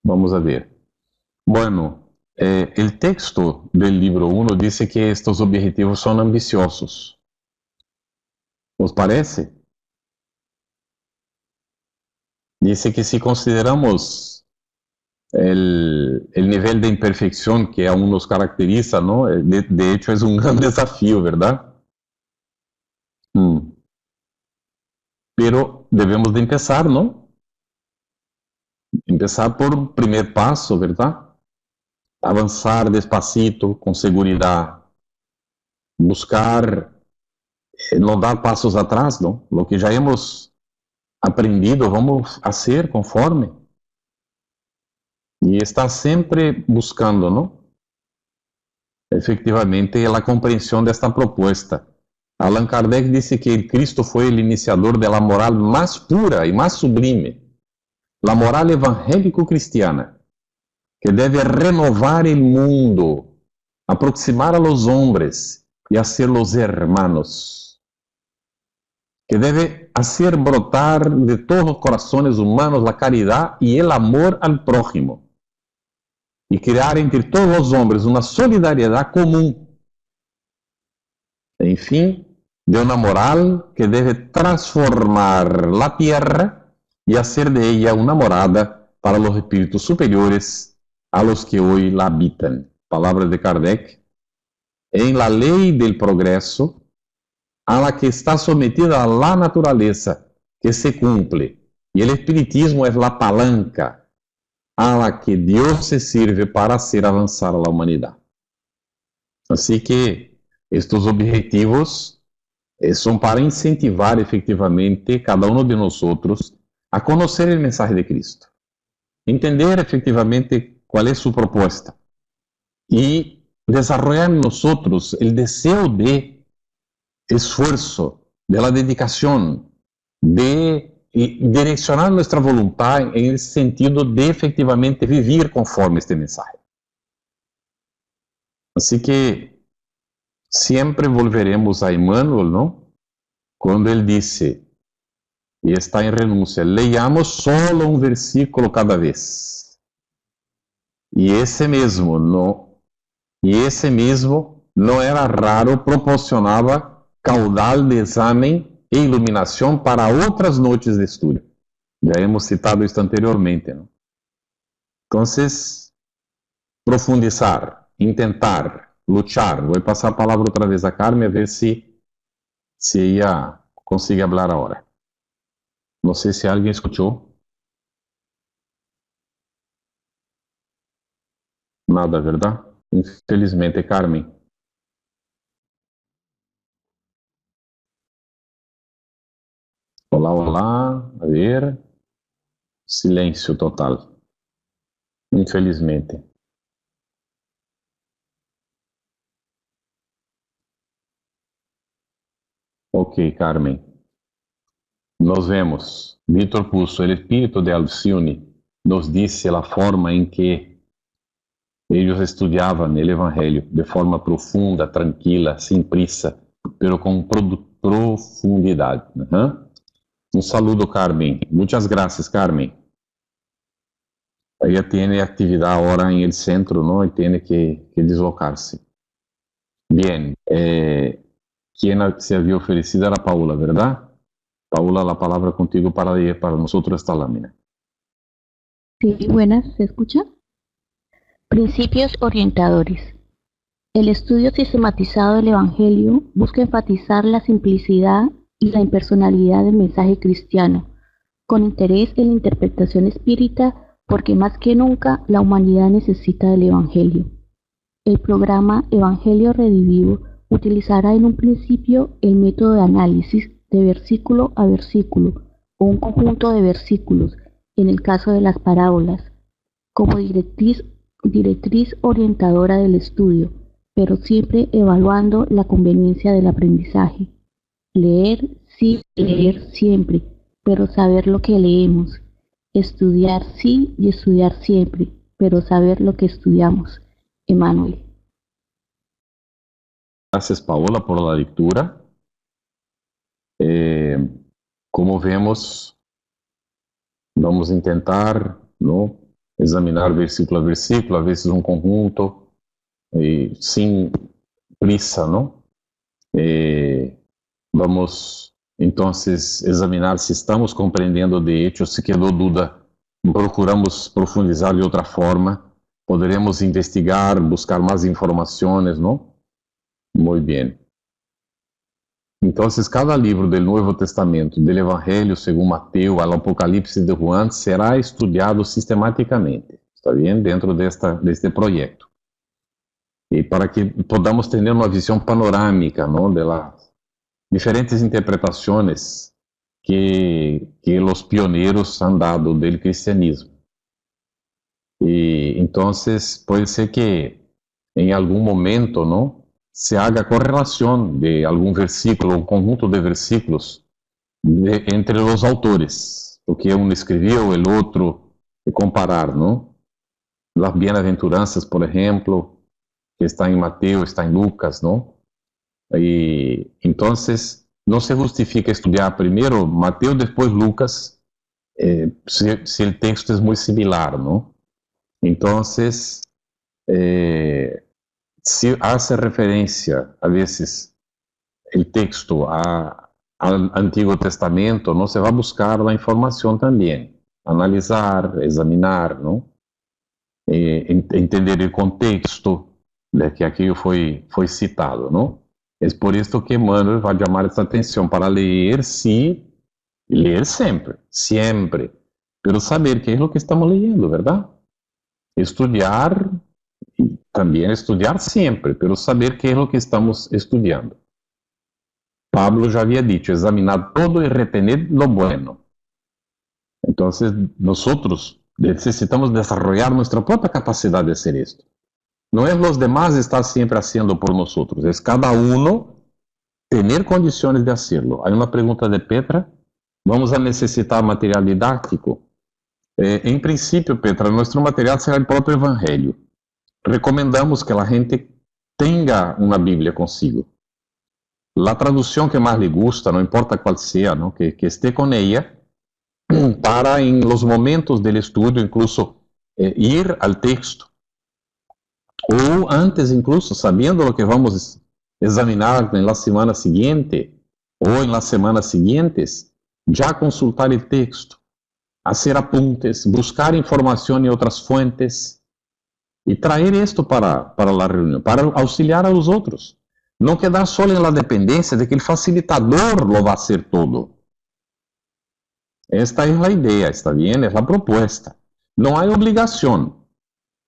Vamos a ver. Bueno, o texto do livro 1 diz que estes objetivos são ambiciosos. ¿Os parece? Diz que se consideramos o nível de imperfeição que aún nos caracteriza, ¿no? De hecho, é um grande desafio, ¿verdad? Pero debemos de empezar, ¿no? Empezar por un primer paso, ¿verdad? Avanzar despacito, con seguridad. Buscar no dar pasos atrás, ¿no? Lo que ya hemos aprendido, vamos a hacer conforme. Y estar siempre buscando, ¿no? Efectivamente, la comprensión de esta propuesta. Allan Kardec disse que Cristo foi o iniciador da moral mais pura e mais sublime, a moral evangélico-cristiana, que deve renovar o mundo, aproximar a los hombres e hacer los hermanos, que deve hacer brotar de todos os corações humanos a caridade e o amor al prójimo, e criar entre todos os homens uma solidariedade comum. Enfim, de uma moral que deve transformar a terra e fazer de ella uma morada para os espíritos superiores a los que hoje la habitan. Palavras de Kardec. Em la lei del progresso, a la que está sometida a la naturaleza que se cumple, e o espiritismo é la palanca a la que Deus se sirve para hacer avançar a la humanidade. Assim que estes objetivos são para incentivar efetivamente cada um de nós a conhecer o mensagem de Cristo, entender efetivamente qual é sua proposta e desarrollar em nós o desejo de esforço, de la dedicação, de direcionar nossa vontade em sentido de efetivamente viver conforme este mensagem. Assim que sempre volveremos a Emmanuel, não? Quando ele disse, e está em renúncia, leiamos solo um versículo cada vez. E esse mesmo não era raro, proporcionava caudal de exame e iluminação para outras noites de estudo. Já hemos citado isso anteriormente, ¿no? Então, profundizar, intentar, luchar. Vou passar a palavra outra vez a Carmen, a ver se ella consigue falar agora. Não sei se alguém escutou. Nada, verdade? Infelizmente, Carmen. Olá, olá. A ver. Silêncio total. Infelizmente. Ok, Carmen. Nos vemos. Vítor puso, el espíritu de Alcione nos dice la forma en que ellos estudiaban el Evangelio de forma profunda, tranquila, sin prisa, pero con profundidad. Un saludo, Carmen. Muchas gracias, Carmen. Ella tiene actividad ahora en el centro, ¿no? Y tiene que deslocarse. Bien. Quien se había ofrecido era Paula, ¿verdad? Paula, la palabra contigo para leer para nosotros esta lámina. Sí, buenas, ¿se escucha? Principios orientadores. El estudio sistematizado del Evangelio busca enfatizar la simplicidad y la impersonalidad del mensaje cristiano, con interés en la interpretación espírita, porque más que nunca la humanidad necesita del Evangelio. El programa Evangelio Redivivo utilizará en un principio el método de análisis de versículo a versículo o un conjunto de versículos, en el caso de las parábolas, como directriz orientadora del estudio, pero siempre evaluando la conveniencia del aprendizaje. Leer, sí, leer siempre, pero saber lo que leemos. Estudiar, sí, y estudiar siempre, pero saber lo que estudiamos. Emmanuel. Gracias, Paola, por la lectura. Como vemos, vamos a intentar, ¿no?, examinar versículo a versículo, a veces un conjunto, sin prisa, ¿no? Vamos, entonces, examinar si estamos compreendendo de hecho, si quedó duda, procuramos profundizar de otra forma, poderemos investigar, buscar más informaciones, ¿no? Muy bien. Entonces, cada libro del Nuevo Testamento, del Evangelio según Mateo al Apocalipsis de Juan, será estudiado sistemáticamente, ¿está bien? Dentro de este proyecto. Y para que podamos tener una visión panorámica, ¿no?, de las diferentes interpretaciones que los pioneros han dado del cristianismo. Y entonces puede ser que en algún momento, ¿no?, se haga correlación de algún versículo, un conjunto de versículos entre los autores, o que uno escribió, el otro, comparar, ¿no? Las bienaventuranzas, por ejemplo, que está en Mateo, está en Lucas, ¿no? Y entonces no se justifica estudiar primero Mateo, después Lucas, si el texto es muy similar, ¿no? Entonces, si hace referencia a veces el texto al Antiguo Testamento, ¿no?, se va a buscar la información también, analizar, examinar, ¿no?, entender el contexto de que aquello fue citado, ¿no? Es por esto que Emmanuel va a llamar esta atención para leer, sí, leer siempre, pero saber qué es lo que estamos leyendo, ¿verdad? Estudiar, y también estudiar siempre, pero saber qué es lo que estamos estudiando. Pablo ya había dicho, examinar todo y retener lo bueno. Entonces, nosotros necesitamos desarrollar nuestra propia capacidad de hacer esto. No es los demás estar siempre haciendo por nosotros, es cada uno tener condiciones de hacerlo. Hay una pregunta de Petra, ¿vamos a necesitar material didáctico? En principio, Petra, nuestro material será el propio Evangelio. Recomendamos que la gente tenga una Biblia consigo. La traducción que más le gusta, no importa cuál sea, ¿no?, que esté con ella, para en los momentos del estudio incluso ir al texto O antes incluso, sabiendo lo que vamos a examinar en la semana siguiente o en las semanas siguientes, ya consultar el texto, hacer apuntes, buscar información en otras fuentes y traer esto para la reunión, para auxiliar a los otros. No quedar solo en la dependencia de que el facilitador lo va a hacer todo. Esta es la idea, está bien, es la propuesta. No hay obligación.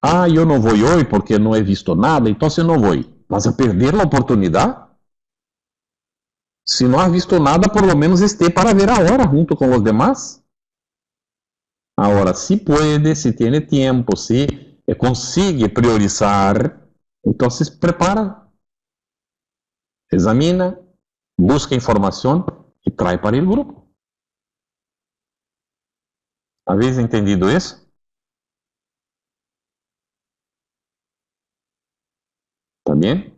Ah, yo no voy hoy porque no he visto nada, entonces no voy. ¿Vas a perder la oportunidad? Si no has visto nada, por lo menos esté para ver ahora junto con los demás. Ahora, si puede, si tiene tiempo, si consigue priorizar, entonces prepara, examina, busca información y trae para el grupo. ¿Habéis entendido eso? ¿También?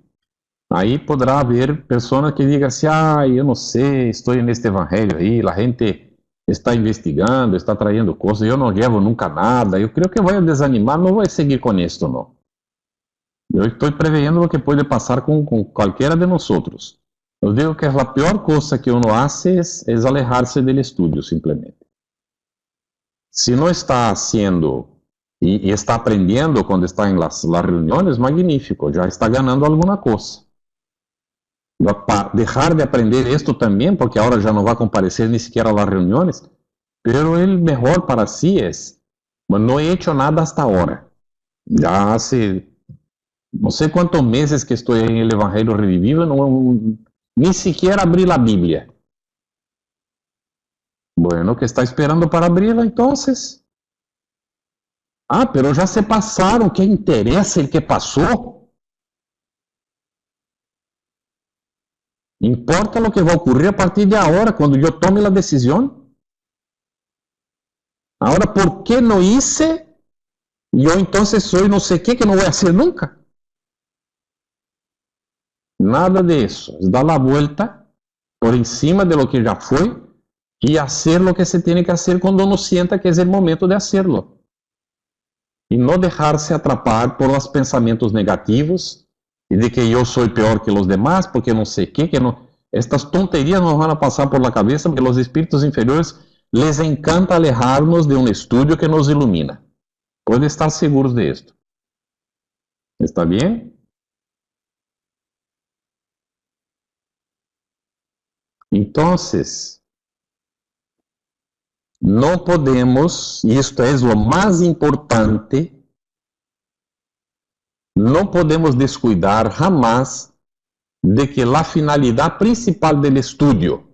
Ahí podrá haber personas que digan assim, ah, eu não sei, estou neste evangelho aí, a gente está investigando, está trayendo coisas, eu não levo nunca nada, eu creio que vou desanimar, não vou seguir com isto, não. Eu estou prevendo o que pode passar com qualquer de nós outros. Eu digo que a pior coisa que uno hace é alejar-se do estudo, simplesmente. Se não está haciendo e está aprendendo quando está em las reuniões, magnífico, já está ganhando alguma coisa. Dejar de aprender esto también, porque ahora ya no va a comparecer ni siquiera a las reuniones, pero el mejor para sí es, bueno, no he hecho nada hasta ahora, ya hace no sé cuántos meses que estoy en el Evangelio Redivivo, ni siquiera abrí la Biblia. Bueno, ¿qué está esperando para abrirla entonces? Ah, pero ya se pasaron, ¿qué interesa el que pasó? Importa lo que va a ocurrir a partir de ahora, cuando yo tome la decisión. Ahora, ¿por qué no hice? Yo entonces soy no sé qué que no voy a hacer nunca. Nada de eso. Es dar la vuelta por encima de lo que ya fue y hacer lo que se tiene que hacer cuando uno sienta que es el momento de hacerlo. Y no dejarse atrapar por los pensamientos negativos y de que yo soy peor que los demás, porque no sé qué, que no... Estas tonterías nos van a pasar por la cabeza porque los espíritus inferiores les encanta alejarnos de un estudio que nos ilumina. Pueden estar seguros de esto. ¿Está bien? Entonces, no podemos, y esto es lo más importante, no podemos descuidar jamás de que la finalidad principal del estudio,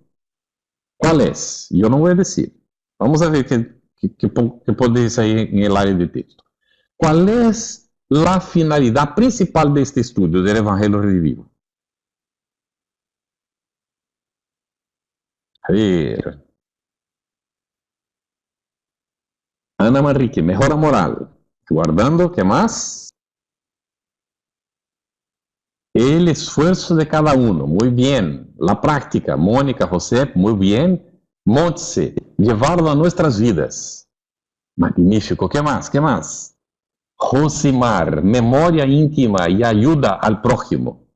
¿cuál es? Yo no voy a decir. Vamos a ver qué puede decir ahí en el área de texto. ¿Cuál es la finalidad principal de este estudio del Evangelio Redivivo? A ver. Ana Manrique, mejora moral. Guardando, ¿qué más? El esfuerzo de cada uno, muy bien. La práctica, Mónica, José, muy bien. Montse, llevarlo a nuestras vidas. Magnífico, ¿qué más? ¿Qué más? Josimar, memoria íntima y ayuda al prójimo.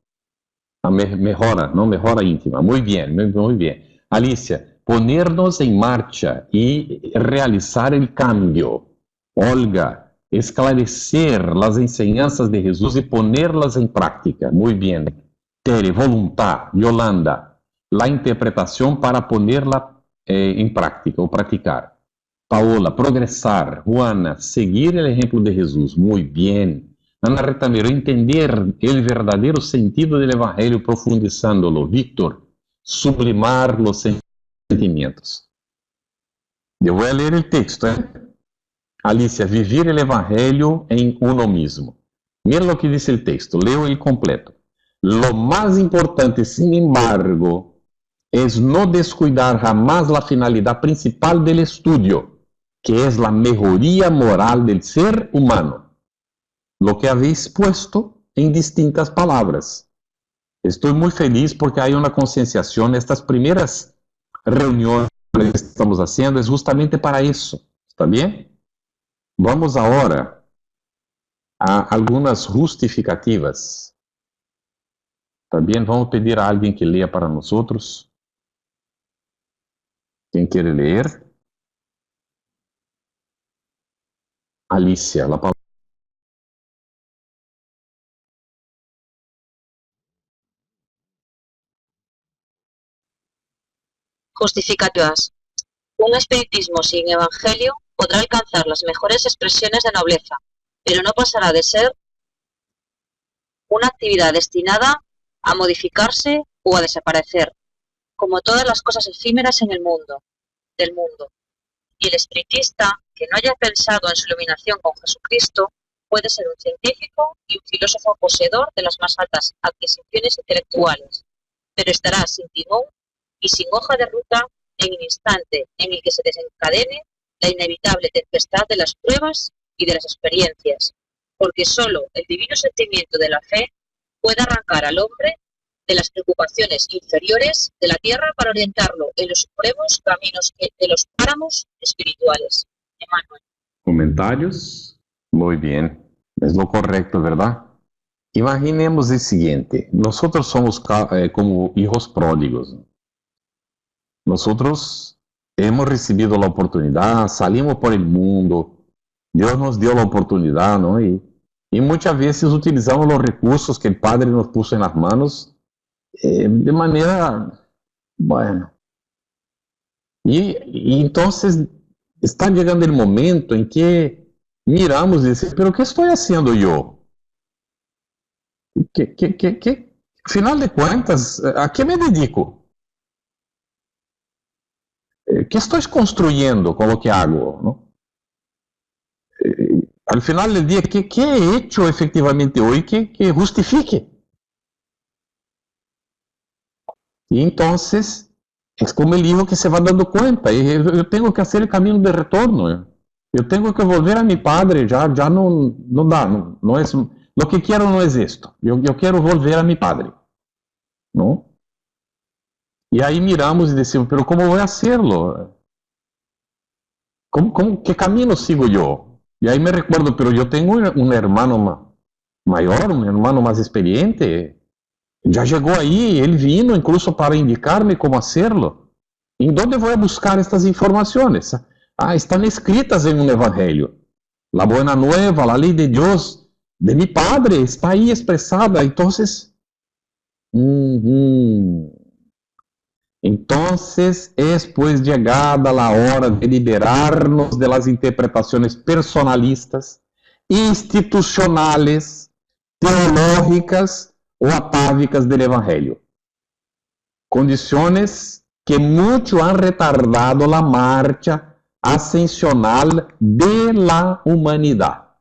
Mejora, no mejora íntima. Muy bien, muy bien. Alicia, ponernos en marcha y realizar el cambio. Olga, esclarecer las enseñanzas de Jesús y ponerlas en práctica. Muy bien. Tere, voluntad. Yolanda, la interpretación para ponerla en práctica o practicar. Paola, progresar. Juana, seguir el ejemplo de Jesús. Muy bien. Ana Retamero, entender el verdadero sentido del Evangelio profundizándolo. Víctor, sublimar los sentimientos. Yo voy a leer el texto, Alicia, vivir el Evangelio en uno mismo. Mira lo que dice el texto, leo el completo. Lo más importante, sin embargo, es no descuidar jamás la finalidad principal del estudio, que es la mejoría moral del ser humano. Lo que habéis puesto en distintas palabras. Estoy muy feliz porque hay una concienciación. Estas primeras reuniones que estamos haciendo es justamente para eso. ¿Está bien? Vamos agora há algumas justificativas. Também vamos pedir a alguém que leia para nós outros. Quem quer ler? Alicia, la palavra. Justificativas. Un espiritismo sin evangelio podrá alcanzar las mejores expresiones de nobleza, pero no pasará de ser una actividad destinada a modificarse o a desaparecer, como todas las cosas efímeras en el mundo, del mundo. Y el espiritista que no haya pensado en su iluminación con Jesucristo puede ser un científico y un filósofo poseedor de las más altas adquisiciones intelectuales, pero estará sin timón y sin hoja de ruta en el instante en el que se desencadene la inevitable tempestad de las pruebas y de las experiencias, porque solo el divino sentimiento de la fe puede arrancar al hombre de las preocupaciones inferiores de la tierra para orientarlo en los supremos caminos de los páramos espirituales. Emmanuel. Comentarios? Muy bien. Es lo correcto, ¿verdad? Imaginemos el siguiente. Nosotros somos como hijos pródigos. Nosotros hemos recibido la oportunidad, salimos por el mundo, Dios nos dio la oportunidad, ¿no? Y muchas veces utilizamos los recursos que el Padre nos puso en las manos de manera, bueno. Y entonces está llegando el momento en que miramos y decimos, pero ¿qué estoy haciendo yo? ¿Qué? Al final de cuentas, ¿a qué me dedico? ¿Qué estoy construyendo con lo que hago? ¿No? Al final del día, ¿qué he hecho efectivamente hoy que justifique? Y entonces, es como el hijo que se va dando cuenta, yo tengo que hacer el camino de retorno, yo tengo que volver a mi padre, ya no da, no es, lo que quiero no es esto, yo quiero volver a mi padre, ¿no? Y ahí miramos y decimos, pero ¿cómo voy a hacerlo? ¿Qué camino sigo yo? Y ahí me recuerdo, pero yo tengo un hermano mayor, un hermano más experiente. Ya llegó ahí, él vino incluso para indicarme cómo hacerlo. ¿En dónde voy a buscar estas informaciones? Están escritas en un evangelio. La buena nueva, la ley de Dios, de mi Padre, está ahí expresada. Entonces, entonces es pues llegada la hora de liberarnos de las interpretaciones personalistas, institucionales, teológicas o atávicas del Evangelio. Condiciones que mucho han retardado la marcha ascensional de la humanidad.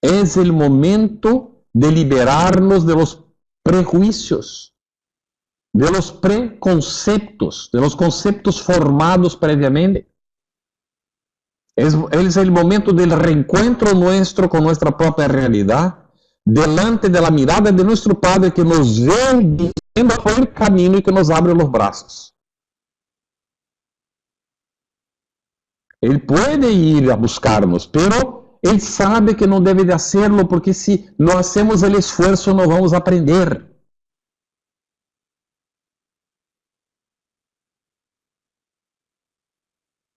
Es el momento de liberarnos de los prejuicios, de los preconceptos, de los conceptos formados previamente. Es el momento del reencuentro nuestro con nuestra propia realidad, delante de la mirada de nuestro Padre que nos ve diciendo por el camino y que nos abre los brazos. Él puede ir a buscarnos, pero Él sabe que no debe de hacerlo porque si no hacemos el esfuerzo no vamos a aprender.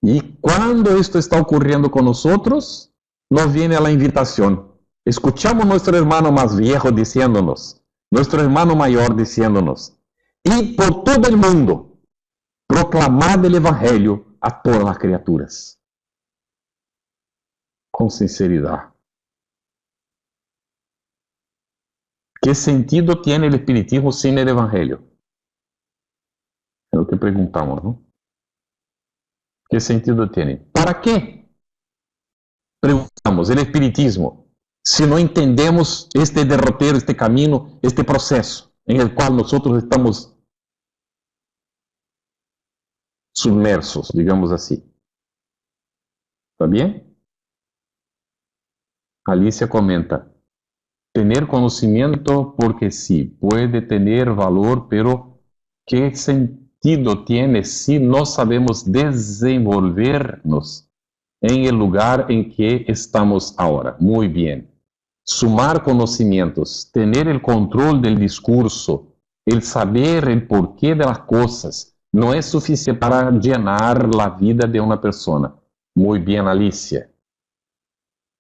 Y cuando esto está ocurriendo con nosotros, nos viene la invitación. Escuchamos a nuestro hermano más viejo diciéndonos, nuestro hermano mayor diciéndonos, y por todo el mundo, proclamad el Evangelio a todas las criaturas. Con sinceridad. ¿Qué sentido tiene el espiritismo sin el Evangelio? Es lo que preguntamos, ¿no? ¿Qué sentido tiene? ¿Para qué? Preguntamos, el espiritismo. Si no entendemos este derrotero, este camino, este proceso en el cual nosotros estamos sumersos, digamos así. ¿Está bien? Alicia comenta, tener conocimiento porque sí, puede tener valor, pero ¿qué sentido tiene si no sabemos desenvolvernos en el lugar en que estamos ahora? Muy bien. sumar conocimientos, tener el control del discurso, el saber el porqué de las cosas, no es suficiente para llenar la vida de una persona. Muy bien, Alicia.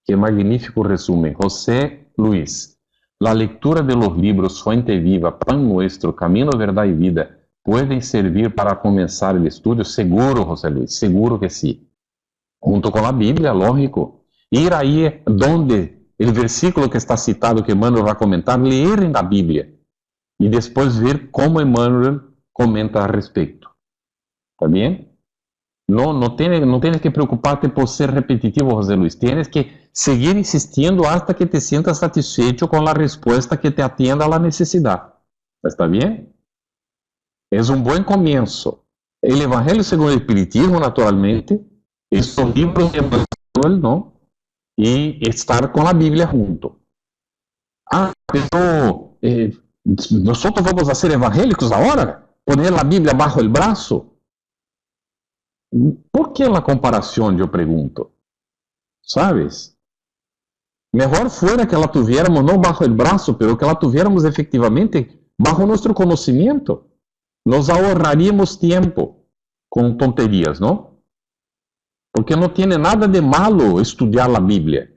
Qué magnífico resumen. José Luis, la lectura de los libros Fuente Viva, Pan Nuestro, Camino, Verdad y Vida, ¿pueden servir para comenzar el estudio? Seguro, José Luis, seguro que sí. Junto con la Biblia, lógico. Ir ahí donde el versículo que está citado, que Emmanuel va a comentar, leer en la Biblia y después ver cómo Emmanuel comenta al respecto. ¿Está bien? No tienes que preocuparte por ser repetitivo, José Luis. Tienes que seguir insistiendo hasta que te sientas satisfecho con la respuesta que te atienda a la necesidad. ¿Está bien? Es un buen comienzo. El Evangelio según el Espiritismo, naturalmente, estos libros de Emmanuel, ¿no? Y estar con la Biblia junto. Pero nosotros vamos a ser evangélicos ahora, poner la Biblia bajo el brazo. ¿Por qué la comparación, yo pregunto? ¿Sabes? Mejor fuera que la tuviéramos no bajo el brazo, pero que la tuviéramos efectivamente bajo nuestro conocimiento. Nos ahorraríamos tiempo con tonterías, ¿no? Porque no tiene nada de malo estudiar la Biblia.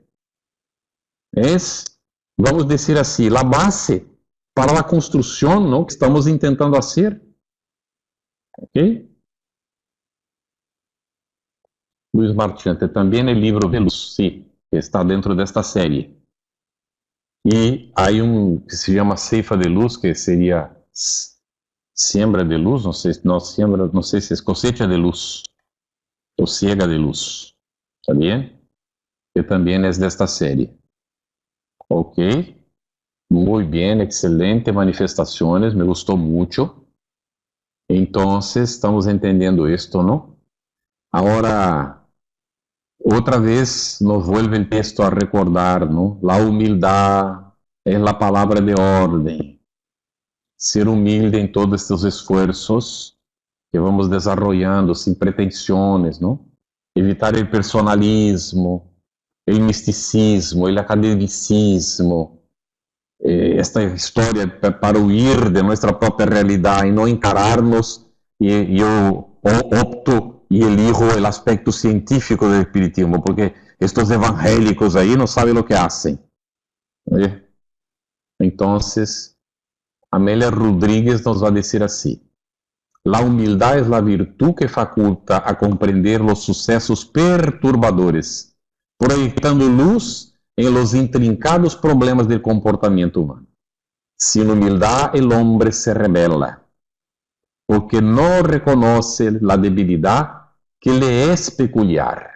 Es, vamos a decir así, la base para la construcción, ¿no?, que estamos intentando hacer. ¿Ok? Luis Marchante, también el libro de luz, sí, que está dentro de esta serie. Y hay un que se llama Ceifa de Luz, que sería siembra de luz, no sé si es cosecha de luz o ciega de luz. ¿Está bien? Que también es de esta serie. Ok. Muy bien, excelente manifestaciones, me gustó mucho. Entonces, estamos entendiendo esto, ¿no? Ahora, otra vez nos vuelve el texto a recordar, ¿no? La humildad es la palabra de orden. Ser humilde en todos estos esfuerzos que vamos desarrollando sin pretensiones, ¿no? Evitar el personalismo, el misticismo, el academicismo, esta historia para huir de nuestra propia realidad y no encararnos, y yo opto y elijo el aspecto científico del espiritismo, porque estos evangélicos ahí no saben lo que hacen. Entonces, Amélia Rodríguez nos va a decir así: la humildad es la virtud que faculta a comprender los sucesos perturbadores, proyectando luz en los intrincados problemas del comportamiento humano. Sin humildad el hombre se rebela, porque no reconoce la debilidad que le es peculiar,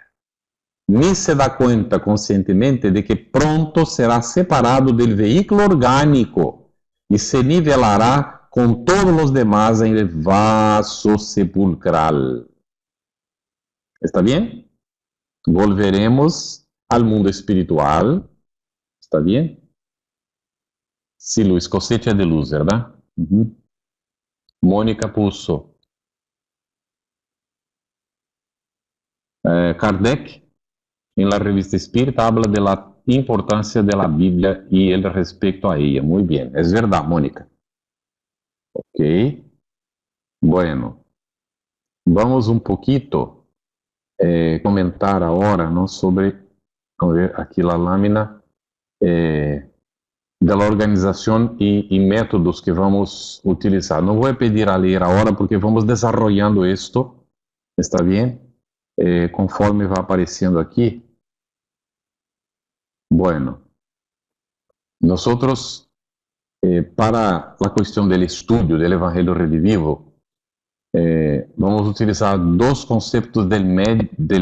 ni se da cuenta conscientemente de que pronto será separado del vehículo orgánico y se nivelará con todos los demás en el vaso sepulcral. ¿Está bien? Volveremos al mundo espiritual. ¿Está bien? Sí, Luis, cosecha de luz, ¿verdad? Mónica puso. Kardec, en la revista Espírita, habla de la importancia de la Biblia y el respecto a ella. Muy bien, es verdad, Mónica. Ok. Bueno, vamos un poquito comentar ahora, ¿no?, sobre, vamos ver aquí la lámina, de la organización y métodos que vamos a utilizar. No voy a pedir a leer ahora porque vamos desarrollando esto, ¿está bien? Conforme va apareciendo aquí. Bueno, nosotros, para la cuestión del estudio del Evangelio Redivivo, vamos a utilizar dos conceptos del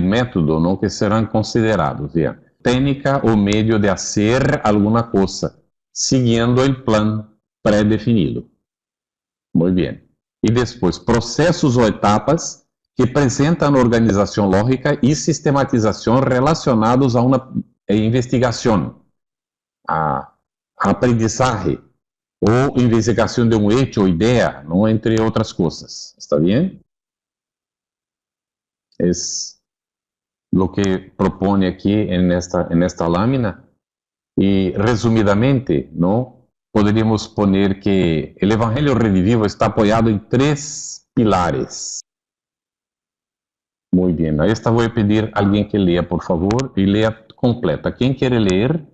método, ¿no?, que serán considerados, ¿ya? Técnica o medio de hacer alguna cosa, siguiendo el plan predefinido. Muy bien. Y después, procesos o etapas que presentan organización lógica y sistematización relacionados a una investigación, a aprendizaje o investigación de un hecho o idea, ¿no?, entre otras cosas. ¿Está bien? Es lo que propone aquí en esta lámina Y resumidamente, ¿no? Podríamos poner que el Evangelio Redivivo está apoyado en 3 pilares. Muy bien, ahí está, voy a pedir a alguien que lea, por favor, y lea completa. ¿Quién quiere leer?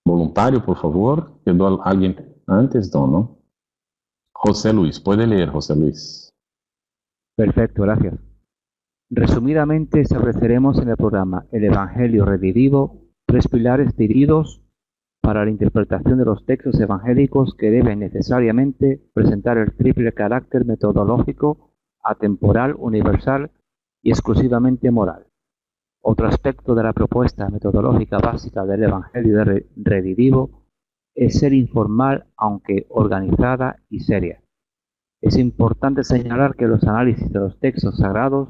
Voluntario, por favor. ¿Quedó alguien antes? No. José Luis, puede leer, José Luis. Perfecto, gracias. Resumidamente estableceremos en el programa El Evangelio Redivivo 3 pilares dirigidos para la interpretación de los textos evangélicos que deben necesariamente presentar el triple carácter metodológico, atemporal, universal y exclusivamente moral. Otro aspecto de la propuesta metodológica básica del Evangelio Redivivo es ser informal, aunque organizada y seria. Es importante señalar que los análisis de los textos sagrados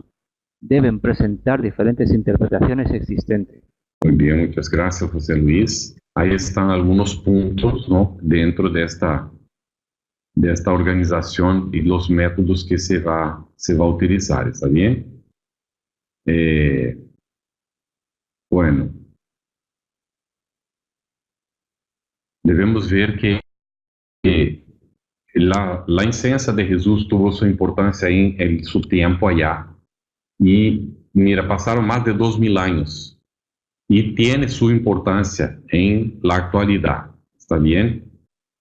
deben presentar diferentes interpretaciones existentes. Muy bien, muchas gracias, José Luis. Ahí están algunos puntos, ¿no? Dentro de esta organización y los métodos que se va a utilizar, ¿está bien? Bueno, debemos ver que la enseñanza de Jesús tuvo su importancia en su tiempo allá. Y mira, pasaron más de 2000 años. Y tiene su importancia en la actualidad, ¿está bien?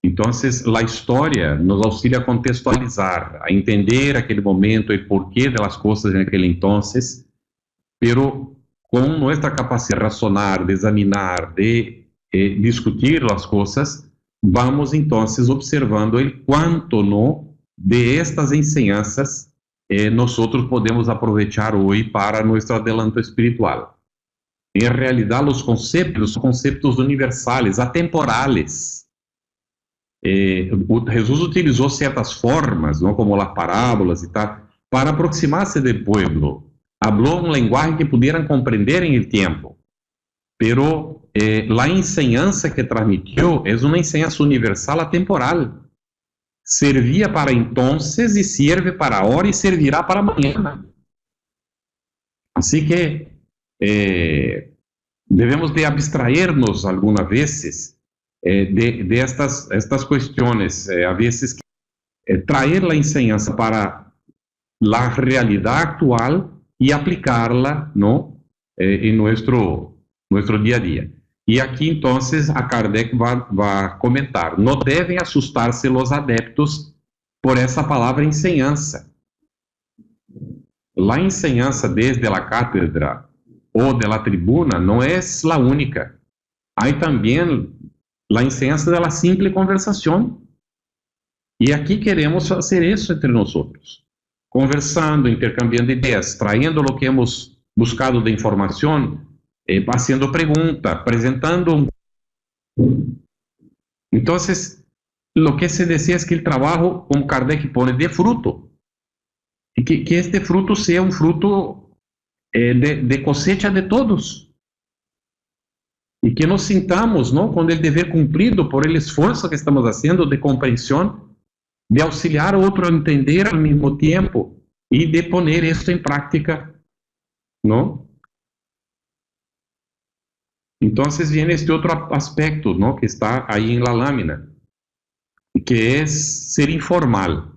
Entonces, la historia nos auxilia a contextualizar, a entender aquel momento, el porqué de las cosas en aquel entonces, pero con nuestra capacidad de razonar, de examinar, de discutir las cosas, vamos entonces observando el cuánto no de estas enseñanzas nosotros podemos aprovechar hoy para nuestro adelanto espiritual. En realidad, los conceptos son conceptos universales, atemporales. Jesús utilizó ciertas formas, ¿no? Como las parábolas y tal, para aproximarse del pueblo. Habló un lenguaje que pudieran comprender en el tiempo. Pero la enseñanza que transmitió es una enseñanza universal atemporal. Servía para entonces y sirve para ahora y servirá para mañana. Así que debemos de abstraernos algunas veces de estas cuestiones, a veces traer la enseñanza para la realidad actual y aplicarla, ¿no? En nuestro día a día. Y aquí entonces a Kardec va a comentar, no deben asustarse los adeptos por esa palabra enseñanza. La enseñanza desde la cátedra o de la tribuna no es la única. Hay también la enseñanza de la simple conversación. Y aquí queremos hacer eso entre nosotros. Conversando, intercambiando ideas, trayendo lo que hemos buscado de información, haciendo preguntas, presentando. Entonces, lo que se decía es que el trabajo, como Kardec pone, de fruto. Y que este fruto sea un fruto de cosecha de todos. Y que nos sintamos, ¿no? Con el deber cumplido por el esfuerzo que estamos haciendo de comprensión, de auxiliar a otro a entender al mismo tiempo y de poner esto en práctica, ¿no? Entonces viene este otro aspecto, ¿no? Que está ahí en la lámina, que es ser informal.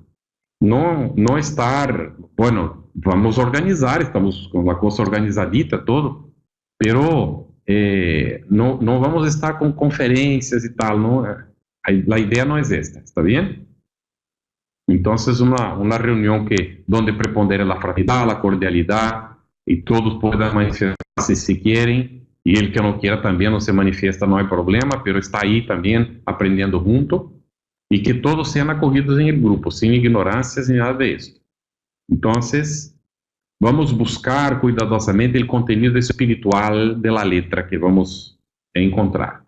No estar, bueno, vamos a organizar, estamos con la cosa organizadita, todo, pero no vamos a estar con conferencias y tal, ¿no? La idea no es esta, ¿está bien? Entonces una reunión donde prepondere la fraternidad, la cordialidad, y todos puedan manifestarse si quieren, y el que no quiera también no se manifiesta, no hay problema, pero está ahí también aprendiendo junto. Y que todos sean acogidos en el grupo, sin ignorancias ni nada de esto. Entonces, vamos buscar cuidadosamente el contenido espiritual de la letra que vamos a encontrar.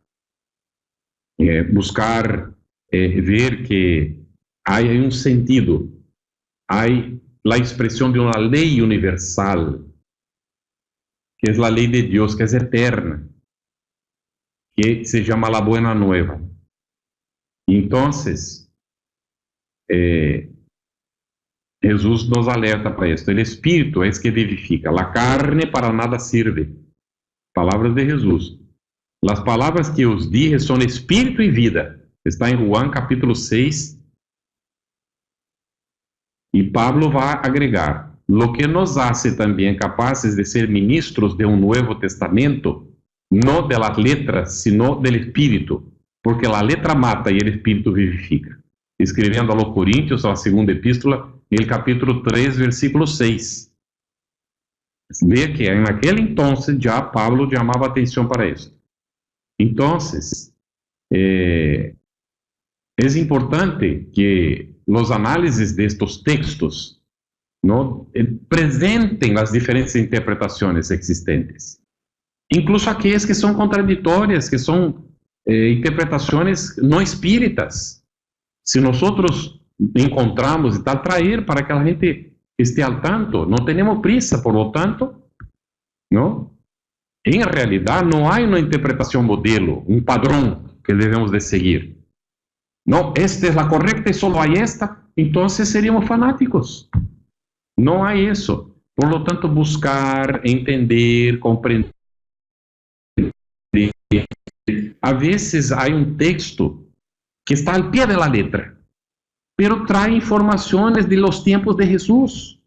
Buscar ver que hay un sentido, hay la expresión de una ley universal, que es la ley de Dios, que es eterna, que se llama la Buena Nueva. Entonces, Jesús nos alerta para esto. El espíritu es que vivifica. La carne para nada sirve. Palabras de Jesús. Las palabras que os dije son espíritu y vida. Está en Juan capítulo 6. Y Pablo va a agregar, lo que nos hace también capaces de ser ministros de un Nuevo Testamento, no de las letras, sino del espíritu, porque la letra mata y el espíritu vivifica. Escribiendo a los Corintios, a la segunda epístola, en el capítulo 3, versículo 6. Ve que en aquel entonces ya Pablo llamaba atención para esto. Entonces, es importante que los análisis de estos textos, ¿no?, presenten las diferentes interpretaciones existentes. Incluso aquellas que son contradictorias, que son interpretaciones no espíritas. Si nosotros encontramos y tal, traer para que la gente esté al tanto. No tenemos prisa, por lo tanto, ¿no? En realidad no hay una interpretación modelo, un padrón que debemos de seguir. No, esta es la correcta y solo hay esta, entonces seríamos fanáticos. No hay eso. Por lo tanto, buscar, entender, comprender. A veces hay un texto que está al pie de la letra, pero trae informaciones de los tiempos de Jesús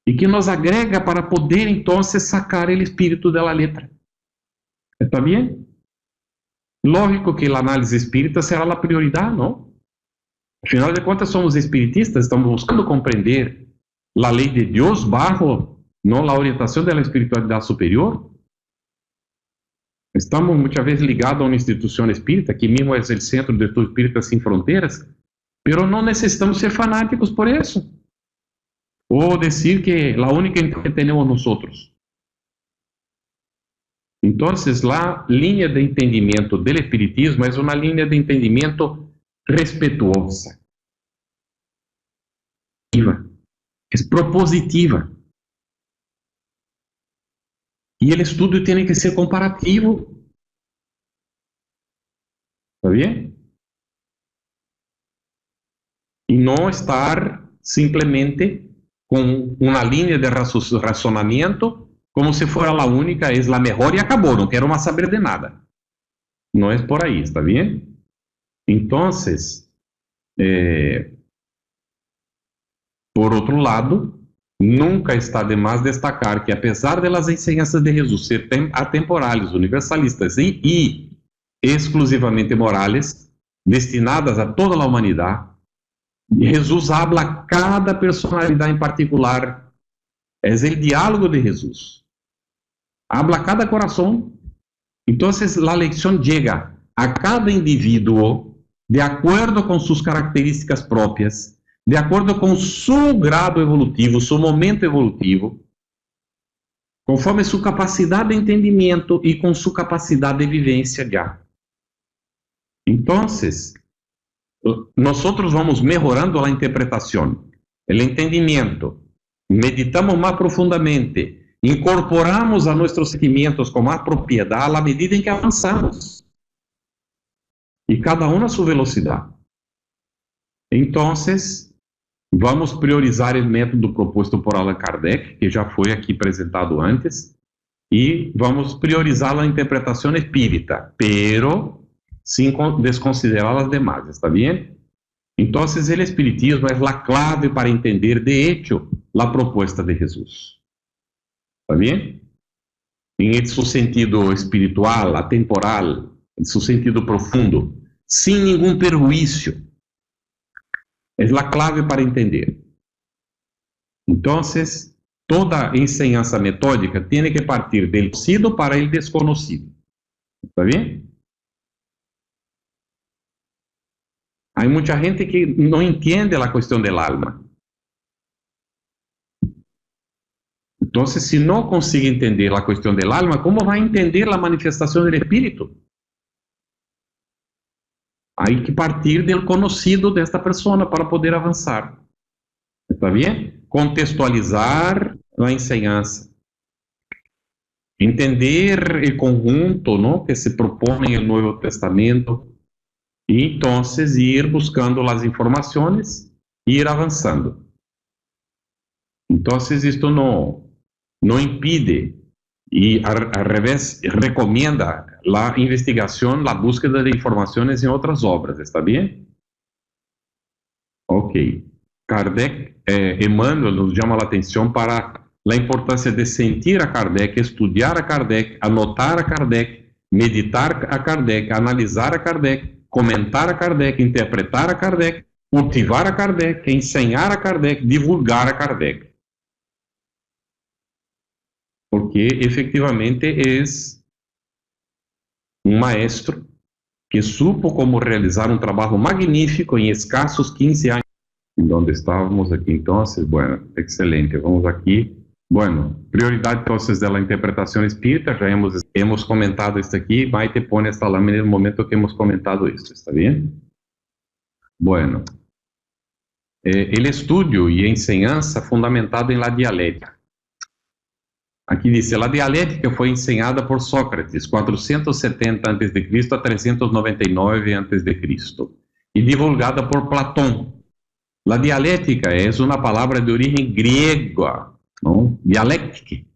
y que nos agrega para poder entonces sacar el espíritu de la letra. ¿Está bien? Lógico que el análisis espírita será la prioridad, ¿no? Al final de cuentas somos espiritistas, estamos buscando comprender la ley de Dios bajo, ¿no?, la orientación de la espiritualidad superior. Estamos muchas veces ligados a una institución espírita, que mismo es el Centro de Estudios Espíritas Sin Fronteras, pero no necesitamos ser fanáticos por eso. O decir que la única que tenemos nosotros. Entonces, la línea de entendimiento del espiritismo es una línea de entendimiento respetuosa. Es propositiva. Y el estudio tiene que ser comparativo. ¿Está bien? Y no estar simplemente con una línea de razonamiento como si fuera la única, es la mejor y acabó, no quiero más saber de nada. No es por ahí, ¿está bien? Entonces, por otro lado, nunca está de más destacar que, apesar de las enseñanzas de Jesús ser atemporales, universalistas y exclusivamente morales, destinadas a toda la humanidad, Jesús habla a cada personalidad en particular. Es el diálogo de Jesús. Habla a cada corazón. Entonces la lección llega a cada individuo de acuerdo con sus características propias, de acuerdo com seu grado evolutivo, seu momento evolutivo, conforme sua capacidade de entendimento e com sua capacidade de vivência já. Então, nós vamos melhorando a interpretação, o entendimento, meditamos mais profundamente, incorporamos a nossos sentimentos com mais propriedade à medida em que avançamos. E cada um a sua velocidade. Então, vamos priorizar o método proposto por Allan Kardec, que já foi aqui apresentado antes, e vamos priorizar a interpretação espírita, pero sem desconsiderar as demais, ¿está bem? Então, o espiritismo é a clave para entender, de hecho, a proposta de Jesus. ¿Está bem? Em seu sentido espiritual, atemporal, em seu sentido profundo, sem nenhum perjuízo. É a clave para entender. Então, toda enseñanza metódica tem que partir del conocido para el desconocido. ¿Está bem? Há muita gente que não entende a questão del alma. Então, se não consigo entender a questão del alma, como vai entender a manifestação do espírito? Há que partir do conhecido desta pessoa para poder avançar. ¿Está bem? Contextualizar a enseñanza. Entender o conjunto, ¿no?, que se propõe no Novo Testamento. E, então, ir buscando as informações ir avanzando. Entonces, esto no impide y al revés recomienda la investigación, la búsqueda de informaciones en otras obras, ¿está bien? Ok. Kardec, Emmanuel nos llama la atención para la importancia de sentir a Kardec, estudiar a Kardec, anotar a Kardec, meditar a Kardec, analisar a Kardec, comentar a Kardec, interpretar a Kardec, cultivar a Kardec, enseñar a Kardec, divulgar a Kardec. Porque efectivamente es un maestro que supo cómo realizar un trabajo magnífico en escasos 15 años. ¿Dónde estábamos aquí entonces? Bueno, excelente, vamos aquí. Bueno, prioridad entonces de la interpretación espírita, ya hemos comentado esto aquí. Maite pone esta lámina en el momento que hemos comentado esto, ¿está bien? Bueno, el estudio y enseñanza fundamentado en la dialéctica. Aquí dice, la dialéctica fue enseñada por Sócrates, 470 a.C. a 399 a.C. y divulgada por Platón. La dialéctica es una palabra de origen griega, ¿no? Dialéctica,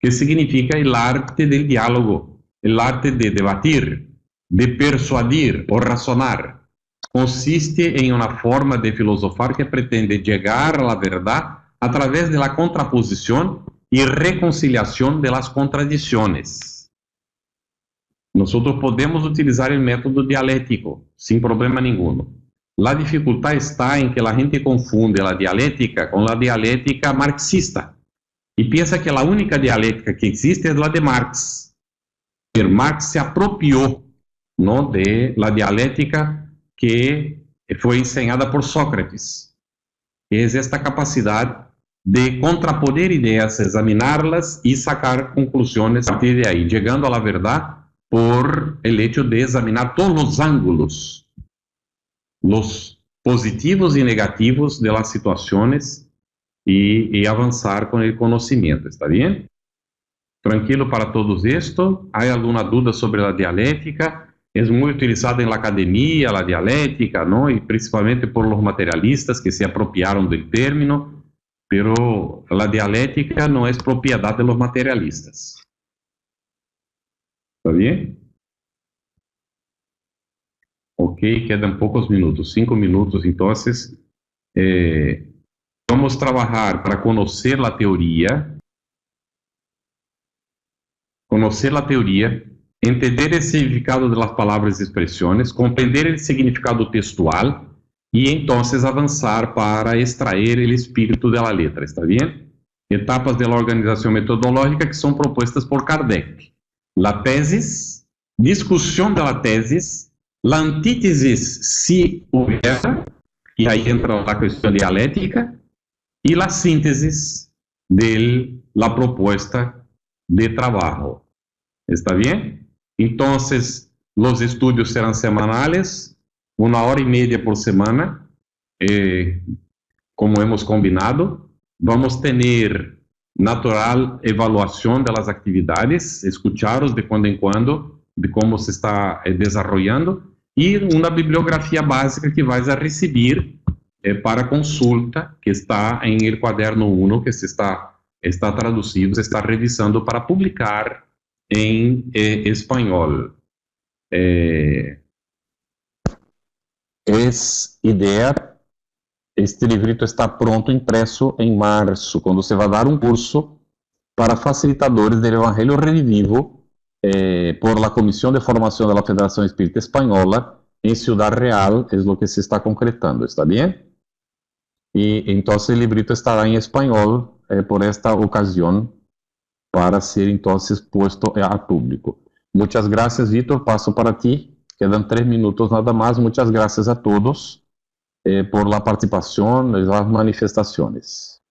que significa el arte del diálogo, el arte de debatir, de persuadir o razonar. Consiste en una forma de filosofar que pretende llegar a la verdad a través de la contraposición y reconciliación de las contradicciones. Nosotros podemos utilizar el método dialéctico sin problema ninguno. La dificultad está en que la gente confunde la dialéctica con la dialéctica marxista y piensa que la única dialéctica que existe es la de Marx. Pero Marx se apropió, ¿no?, de la dialéctica que fue enseñada por Sócrates. Es esta capacidad de contraponer ideas, examinarlas y sacar conclusiones a partir de ahí, llegando a la verdad por el hecho de examinar todos los ángulos, los positivos y negativos de las situaciones y avanzar con el conocimiento, ¿está bien? Tranquilo para todos esto. ¿Hay alguna duda sobre la dialéctica? Es muy utilizada en la academia, la dialéctica, ¿no? Y principalmente por los materialistas que se apropiaron del término. Pero la dialéctica no es propiedad de los materialistas. ¿Está bien? Ok, quedan pocos minutos, 5 minutos. Entonces, vamos a trabajar para conocer la teoría, entender el significado de las palabras y expresiones, comprender el significado textual, y entonces avanzar para extraer el espíritu de la letra, ¿está bien? Etapas de la organización metodológica que son propuestas por Kardec. La tesis, discusión de la tesis, la antítesis si hubiera, y ahí entra la cuestión dialéctica, y la síntesis de la propuesta de trabajo. ¿Está bien? Entonces, los estudios serán semanales, 1 hora y media por semana, como hemos combinado. Vamos a tener natural evaluación de las actividades, escucharos de cuando en cuando de cómo se está desarrollando, y una bibliografía básica que vais a recibir para consulta, que está en el cuaderno 1, que está traducido, se está revisando para publicar en español. Este librito está pronto, impreso em março, quando você vai dar um curso para facilitadores do Evangelho Redivivo por la Comisión de Formación de la Federación Espírita Española en Ciudad Real, es lo que se está concretando, ¿está bien? Y entonces el librito estará en español por esta ocasión para ser entonces puesto al público. Muchas gracias, Víctor, paso para ti. Quedan 3 minutos nada más. Muchas gracias a todos por la participación y las manifestaciones.